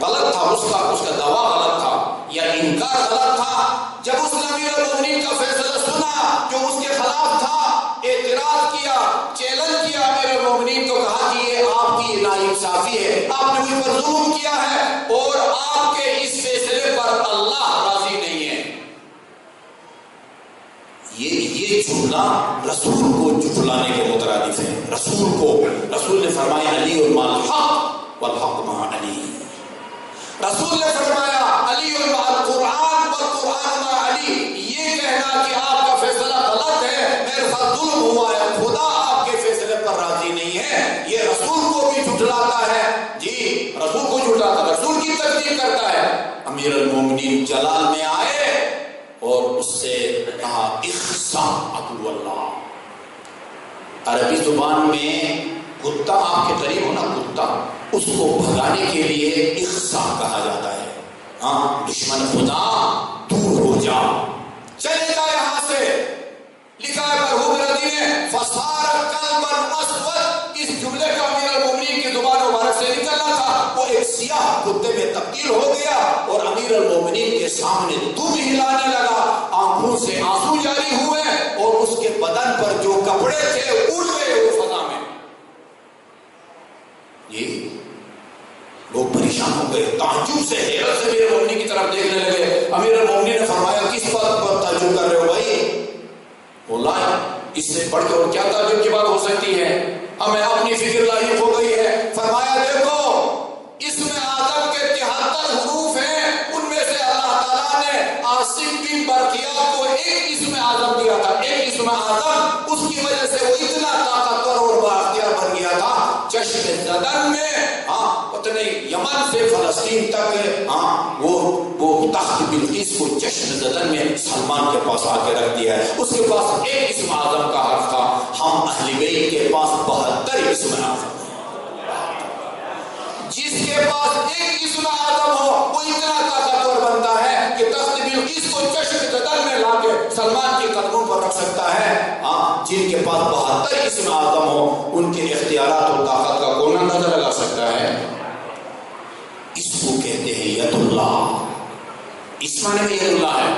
A: غلط تھا اس کا دعویٰ غلط تھا یا انکار غلط تھا. جب اس نے امیر المؤمنین کا فیصلہ سنا جو اس کے خلاف تھا، اعتراض کیا، چیلنج کیا امیر المؤمنین کو، کہا کہ یہ آپ کی ناانصافی ہے، آپ نے مجھ پر ظلم کیا ہے اور آپ کے اس فیصلے پر اللہ راضی نہیں ہے. یہ جملہ رسول کو جھٹلانے کے مترادف ہے. رسول نے فرمایا علی مع الحق والحق مع علی. رسول نے فرمایا علی مع القرآن والقرآن مع علی. یہ کہنا کہ آپ کا فیصلہ غلط ہے، میرے ساتھ ظلم ہوا ہے، خدا آپ کے فیصلے پر راضی نہیں ہے، یہ رسول کو بھی جھٹلاتا ہے. جی، رسول کو جھٹلاتا ہے، رسول کی تکذیب کرتا ہے. امیر المومنین جلال میں آئے اور اس سے کہا اخسا عدو اللہ. عربی زبان میں کتا آپ کے قریب ہو نا، کتا، اس کو بھگانے کے لیے اخسا کہا جاتا ہے. ہاں، دشمن خدا دور ہو جا، چلے جا یہاں سے. لکھا ہے مرحوم ردی نے فصار قلبا اسود. اس جملے کا امیر المومنین کی زبان مبارک سے نکلنا تھا، وہ ایک سیاہ کتے میں تبدیل ہو گیا اور امیر المومنین کے سامنے دم ہلانے لگا. آنکھوں سے آنسو جاری ہوئے اور اس کے بدن پر جو کپڑے تھے اڑ گئے وہ فضا میں. یہ لوگ پریشان ہو گئے، تعجب سے، حیرت سے امیر المومنین کی طرف دیکھنے لگے. امیر المومنین نے فرمایا کس بات پر تعجب کر رہے ہو بھائی؟ بولا اس سے بڑھ کے اور کیا تعجب کی بات ہو سکتی ہے، ہمیں اپنی فکر لاحق ہو گئی ہے. فرمایا دیکھو، اس میں آدم کے 73 حروف ہیں، ان میں سے اللہ تعالیٰ نے عاصم بن برقیہ کو ایک اسم اعظم دیا تھا، ایک اسم اعظم. اس کی وجہ سے وہ اتنا طاقتور اور بااختیار بن گیا تھا. چشم زدن میں اتنے یمن سے فلسطین تک وہ تخت بلقیس کو چشم زدن میں سلمان کے پاس آ کے رکھ دیا ہے. اس کے پاس ایک اسم اعظم کا حرف تھا. ہم اہل بیت کے پاس 72 اسم اعظم. جس کے پاس ایک اسم اعظم ہو وہ اتنا طاقتور بنتا ہے کہ تخت بلقیس کو چشم زدن میں لا کے سلمان کے قدموں پر رکھ سکتا ہے. جن کے پاس 72 اسم اعظم ہو ان کے اختیارات اور طاقت کا کون اندازہ لگا سکتا ہے؟ اس کو کہتے ہیں ید اللہ. اس معنی میں ید اللہ ہے،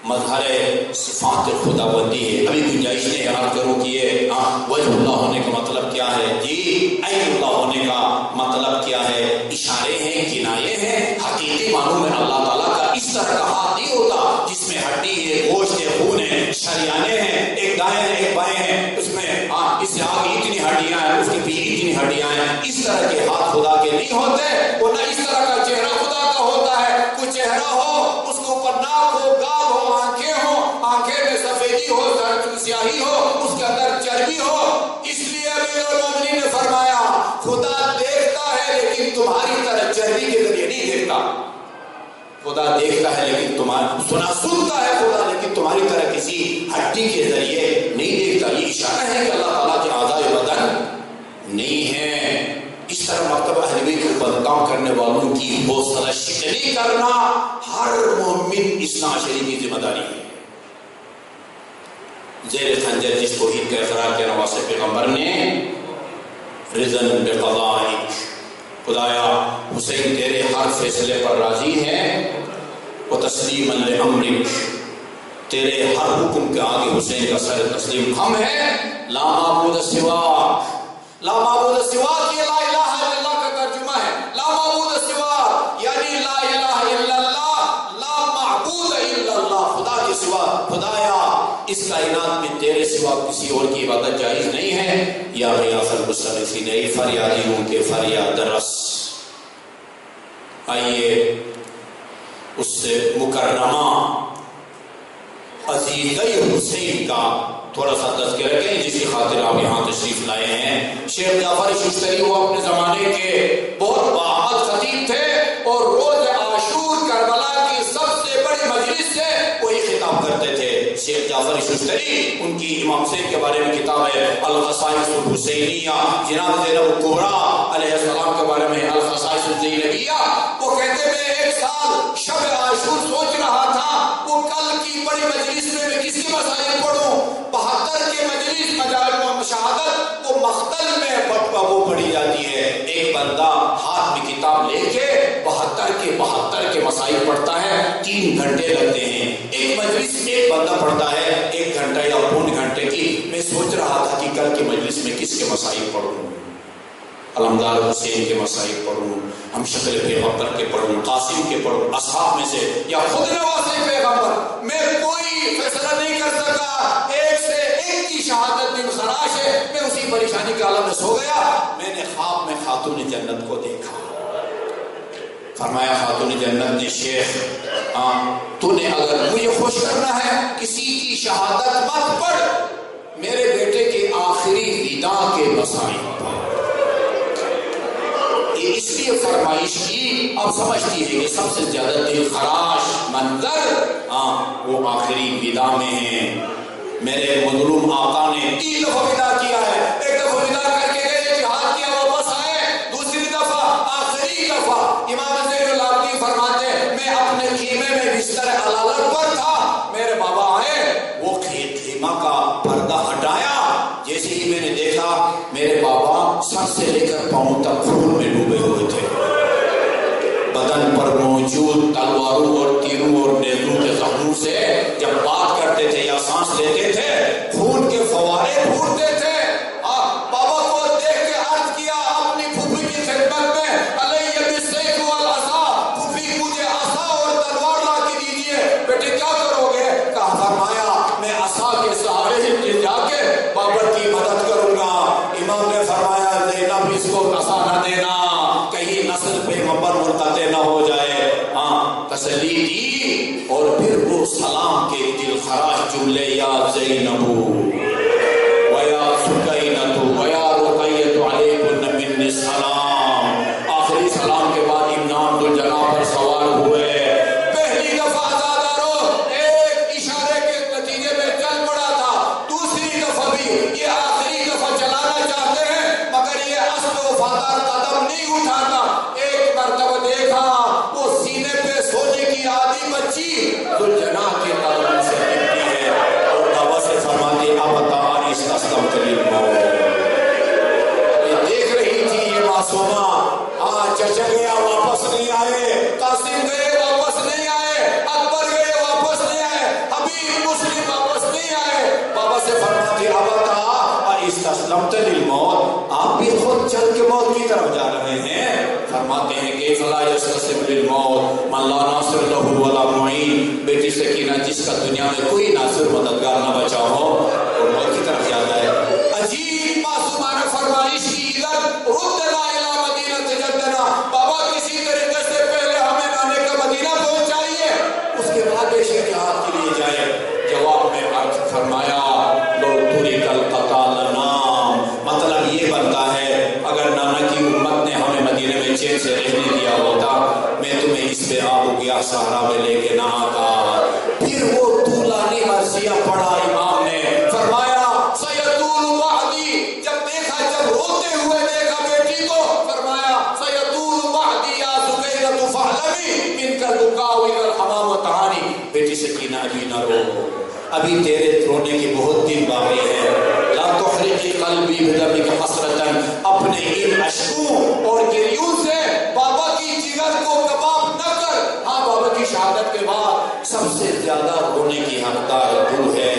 A: مظہر صفات خدا بندی ہے. ابھی گنجائش نے یاد کرو کہ یہ وجہ اللہ ہونے کا مطلب کیا ہے. جی، عین اللہ ہونے کا مطلب کیا ہے؟ اشارے ہیں، کنایے ہیں. حقیقی معلوم ہے اللہ تعالیٰ کا اس طرح کا ہاتھ نہیں ہوتا جس میں ہڈی ہے، گوشت ہے، خون ہے، شریانے ہیں، ایک دائیں ہیں ایک بائیں ہیں، اس میں اس سے آگے اتنی ہڈیاں ہیں، اس کے پیچھے اتنی ہڈیاں ہیں. اس طرح کے ہاتھ خدا کے نہیں ہوتے. وہ نہ اس طرح کا چہرہ خدا کا ہوتا ہے. کوئی چہرہ ہو، اس کے اوپر ناک ہو، گال ہو، آنکھیں ہوں، آنکھیں میں سفیدی ہو، سیاہی ہو، اس کے اندر چربی ہو. اس لیے امیر المومنین نے فرمایا خدا دیکھتا ہے لیکن تمہاری طرح چہرے کے ذریعے نہیں دیکھتا. خدا دیکھتا ہے لیکن سنتا ہے خدا لیکن تمہاری طرح کسی ہڈی کے ذریعے نہیں دیکھتا. یہ اشارہ ہے کہ اللہ تعالیٰ کے اعضاء بدن نہیں ہے. اس طرح مرتبہ اہل بیت کو بدنام کرنے والوں کی حوصلہ شکنی کرنا ہر مومن اثنا عشری کی ذمہ داری ہے. زیر خنجر جس توحید کا اقرار کیا نواسے پیغمبر نے رضن بقضائک، خدایا حسین تیرے ہر فیصلے پر راضی ہے، و تسلیما لامرک، تیرے ہر حکم کے آگے حسین کا سر تسلیم ہم ہے. لا معبود سواک، لا معبود سواک یہ لا الہ الا اللہ کا ترجمہ ہے. لا معبود سواک یعنی لا الہ الا اللہ، لا معبود الا اللہ، خدا کے سوا. خدایا اس کائنات میں تیرے سوا کسی اور کی عبادت جائز نہیں ہے. یا غیاث المصرفین، اے فریادیوں کے فریاد رس. آئیے اس مکرمہ عزیزہ حسین کا تھوڑا سا تذکرہ کریں، جس کی خاطر آپ یہاں تشریف لائے ہیں۔ شیخ جعفر ششتری وہ اپنے زمانے کے بہت باعمل خطیب تھے، اور روز عاشور کربلا کی سب سے بڑی مجلس سے وہی خطاب کرتے تھے۔ شیخ جعفر ششتری، ان کی امام حسین کے بارے میں کتاب ہے الخصائص الحسینیہ، جناب زینب الکبریٰ علیہ السلام کے بارے میں الخصائص الزینبیہ، وہ کہتے میں ایک سال شب عاشور سوچ رہا تھا وہ کل کی بڑی مجلس میں کس کی مسائل پڑھوں۔ 72 کے مجلس شہادت وہ مختل میں وہ پڑھی جاتی ہے۔ ایک بندہ ہاتھ میں کتاب لے کے 72 کے مسائل پڑھتا ہے، 3 گھنٹے لگتے ہیں۔ ایک مجلس ایک بندہ پڑھتا ہے 1 گھنٹہ یا پون گھنٹے کی۔ میں سوچ رہا تھا کہ کل کی مجلس میں کس کے مسائل پڑھوں، علمدار حسین کے مسائل پڑھوں، ہم شکل پیغمبر کے پڑھوں، قاسم کے پڑھوں، اصحاب میں سے، یا خود نواز پیغمبر۔ میں کوئی فیصلہ نہیں کر سکا، ایک سے ایک کی شہادت دن خراش ہے۔ میں اسی پریشانی کے عالم میں سو گیا۔ میں نے خواب میں خاتون جنت کو دیکھا۔ فرمایا خاتون جنت نے، شیخ تو نے اگر مجھے خوش کرنا ہے کسی کی شہادت مت پڑھ، میرے بیٹے کے آخری ودا کے مسائل پڑھ۔ اس لیے فرمائش کی، اب سمجھتی ہے کہ سب سے زیادہ دل خراش منظر وہ آخری ودا میں ہے۔ میرے مظلوم آقا نے 3 دفعہ ودا کیا ہے۔ ایک دفعہ ودا کر کے گئے، جہاد کیا، واپس آئے۔ دوسری دفعہ، آخری دفعہ، امام زین العابدین فرماتے ہیں میں اپنے خیمے میں بستر علالت پر تھا، میرے بابا آئے، وہ خیمہ کا پردہ ہٹایا، جیسے ہی میں نے دیکھا میرے بابا سر سے لے کر پاؤں تک خون میں ڈوبے ہوئے تھے۔ بدن پر موجود تلواروں اور تیروں اور نیزوں کے زخموں سے جب بات کرتے تھے یا سانس لیتے تھے خون کے فوارے پھوٹتے تھے۔ بابا کو دیکھ کے عرض کیا اپنی پھوپھی کی خدمت میں، علیہ بالسیف والعصا، پھوپھی مجھے عصا اور تلوار لا کے دیجیے۔ بیٹے کیا کرو گے؟ کہا، فرمایا میں عصا کے سہارے ہی جا کے بابر کی مدد کروں گا۔ امام نے فرمایا زینب اس کو عصا نہ دینا، کہیں نسل پہ مبر مرتدے نہ ہو جائے۔ تسلی دی، اور پھر وہ سلام کے دل خراش جملے، یا زینب ویا سکینۃ ویا رقیۃ علیکن منی السلام۔ آخری سلام کے بعد امام ذوالجلال پر سوار ہوئے۔ پہلی دفعہ عزادارو ایک اشارے کے نتیجے میں چل پڑا تھا، دوسری دفعہ بھی یہ آخری دفعہ چلانا چاہتے ہیں، مگر یہ اصل وفادار قدم نہیں اٹھاتا۔ ایک مرتبہ دیکھا وہ سینے پہ سونے کی آدھی بچی ذوالجلال کے قدم سے گرتی ہے، اور بابا سے فرماتی ابتانی استسلمت للموت۔ یہ دیکھ رہی تھی یہ معصومہ، چچا گیا واپس نہیں آئے، قاسم گئے واپس نہیں آئے، اکبر گئے واپس نہیں آئے، حبیب مسلم واپس نہیں آئے۔ بابا سے فرماتی ابتا استسلمت للموت، آپ بھی خود چل کے موت کی طرف جا رہے ہیں۔ فرماتے ہیں کہ فلا یستسلم للموت من لا ناصر له ولا معین۔ بیٹی سکینہ جس کا دنیا میں کوئی ناصر مددگار نہ بچا ہو وہ موت کی طرف جاتا ہے۔ عجیب معصومانہ فرمائش کی، ادھر ردنا الی مدینہ جدنا، بابا کسی طریقے سے پہلے ہمیں نانے کا مدینہ پہنچائیے، اس کے بعد بیشی جہاد کے لیے جائے۔ جواب میں عرض فرمایا لو ترک القتال نام، مطلب یہ بنتا ہے اگر نانا کی امت نے ہمیں مدینے میں چین سے رہنے دیا ہوتا میں تمہیں اس پہ آب و گیا صحرا میں لے کے نہ آتا۔ پھر وہ طولانی مرثیہ پڑھا امام نے، فرمایا سیطول بعدی، جب دیکھا جب روتے ہوئے دیکھا بیٹی کو، فرمایا سیطول بعدی یا زبیرۃ فعلمی من کا البکاء اذا الحمام تعانی۔ بیٹی سکینہ ابھی نہ رو، ابھی تیرے رونے کے بہت دن باقی ہے۔ لا تحرقی قلبی بدمک حسرتاً، اپنے ان اشکوں اور گریوں سے بابا کی جگر کو کباب نہ کر۔ ہاں بابا کی شہادت کے بعد سب سے زیادہ رونے کی حقدار تو ہے۔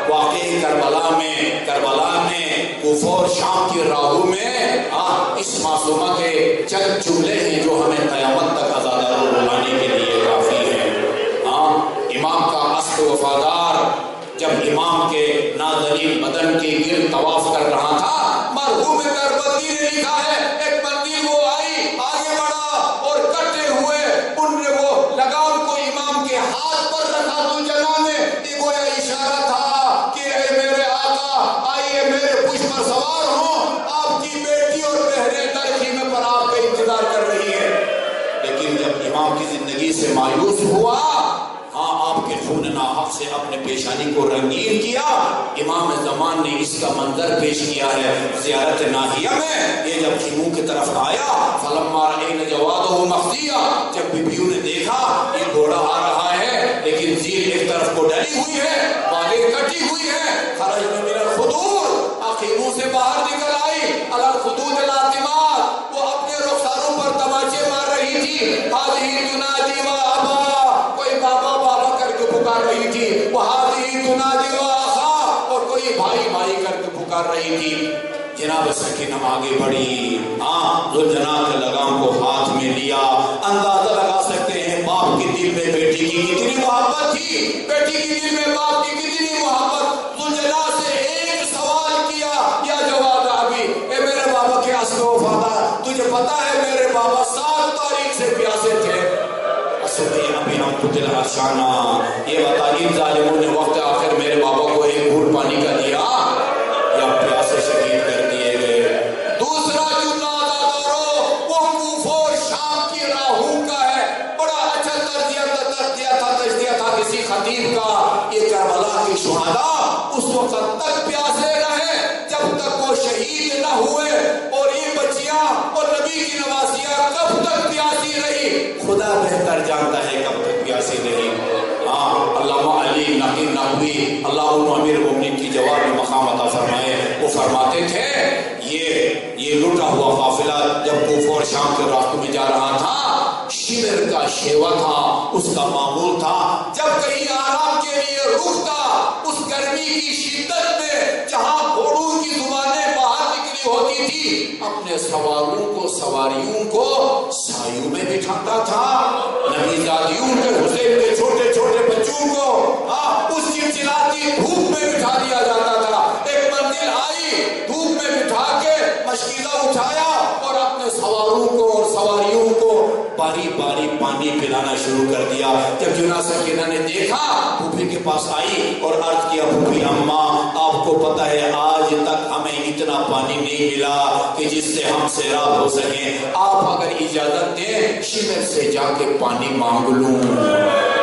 A: واقعی کربلا میں کوفہ اور شام کی راہوں میں اس معصومہ کے چند جملے ہیں جو ہمیں قیامت تک عزاداروں بلانے کے لیے کافی ہیں۔ امام کا اصل وفادار جب امام کے نازنین بدن کے گرد طواف کر رہا تھا، مرحوم کربندی نے لکھا ہے ایک بندی وہ آئی، آگے بڑھا اور کٹے ہوئے ان نے وہ لگا مایوس ہوا، ہاں آپ کے خون ناحق سے اپنے پیشانی کو رنگین کیا۔ امام زمان نے اس کا منظر پیش کیا ہے زیارت ناحیہ میں۔ یہ جب خیموں کی طرف آیا، فلما رأینا جوادہ مخضیا، جب بیویوں نے دیکھا یہ گھوڑا آ رہا ہے لیکن زیر ایک طرف کو ڈلی ہوئی ہے، بالیں کٹی ہوئی ہے، خرجنا من الخدور، خیموں سے باہر نکل آئی، علی الخدود الاتمات، وہ اپنے رخساروں پر تماچے مار رہی تھی، ہذہ تنادی و ابا، کوئی بابا بابا کر کے پکار رہی تھی، وہ ہذہ تنادی و اخا، اور کوئی بھائی بھائی کر کے پکار رہی تھی۔ جناب سکینہ آگے بڑھی، ذوالجناح کے لگام کو ہاتھ میں لیا۔ اندازہ لگا سکتے ہیں باپ کے دل میں بیٹی کی کتنی محبت تھی، بیٹی کے دل میں باپ کی کتنی محبت۔ ذوالجناح سے ایک سوال کیا، یا جواد ابی، اے میرے بابا کے اصل وفادار، تجھے پتا ہے میرے بابا 7 تاریخ سے پیاسے تھے؟ یہ بتا ان ظالموں نے وقت آخر میرے بابا کو ایک گھونٹ پانی کا دیا یا پیاسے شہید کر دیے گئے؟ دوسرا جملہ عزادارو، وہ کوفہ اور شام کی راہوں کا ہے، بڑا اچھا تجزیہ تھا کسی خطیب کا۔ یہ کربلا کے شہداء اس وقت تک پیاسے رہے جب تک وہ شہید نہ ہوئے، اور یہ بچیاں اور نبی کی نواسیاں کب تک پیاسی رہی خدا بہتر جانتا ہے کب تک پیاسی رہی۔ علامہ علی نقی نقوی اللہ امیر مومنین کی جواب میں مقام عطا فرمائے، وہ فرماتے تھے یہ لوٹا ہوا قافلہ جب کوفہ اور شام کے راستوں میں جا رہا تھا، شمر کا شیوا تھا، اس کا معمول تھا جب کہیں آرام کے لیے رکتا، اس گرمی کی شدت میں جہاں گھوڑوں کی زبانیں باہر نکلی ہوتی تھی، اپنے سواریوں کو سایوں میں بٹھاتا تھا، نبی زادیوں کے حسین کے چھوٹے چھوٹے بچوں کو اس چلچلاتی دھوپ میں بٹھا دیا جاتا تھا۔ ایک منزل آئی، دھوپ میں بٹھا کے مشکیزہ اٹھایا اور اپنے سواروں کو اور سواریوں کو باری باری پانی پلانا شروع کر دیا۔ جب جناح سکینہ نے دیکھا، پھوپھی کے پاس آئی اور عرض کیا، پھوپھی اماں آپ کو پتہ ہے آج تک ہمیں اتنا پانی نہیں ملا کہ جس سے ہم سیراب ہو سکیں، آپ اگر اجازت دیں شمر سے جا کے پانی مانگ لوں۔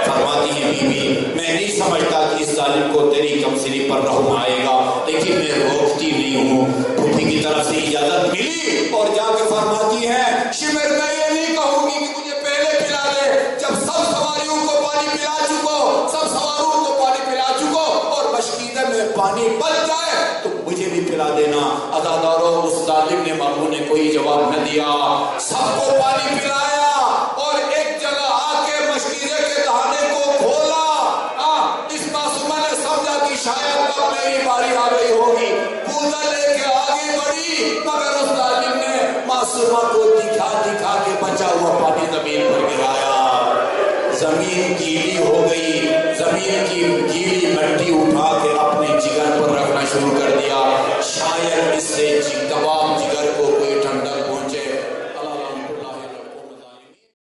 A: فرماتی ہے بی بی میں نہیں سمجھتا کہ اس ظالم کو تیری کمسنی پر رحم آئے گا، لیکن میں روکتی نہیں ہوں۔ پھوپھی کی طرف سے اجازت ملی اور جا کے فرماتی ہے، شمر میں یہ نہیں کہوں گی کہ مجھے پہلے پلا دے، جب سب سواریوں کو پانی پلا چکو، سب سواروں کو پانی پلا چکو اور مشکیزہ میں پانی بچ جائے تو مجھے بھی پلا دینا۔ عزادارو اس ظالم نے ماموں نے کوئی جواب نہ دیا، سب کو پانی پلایا اور ایک جگہ آ کے مشکیزے کے دہانے کو کھولا۔ اس معصومہ نے سمجھا کہ شاید اب میری باری آ گئی ہوگی، کوزہ لے کے آگے بڑھی، مگر اس ظالم نے معصومہ کو دکھا کے بچا ہوا پانی زمین پر گرایا۔ زمین گیلی ہو گئی، زمین کی گیلی مٹی اٹھا کے اپنے جگر پر رکھنا شروع کر دیا، شاید اس سے دبا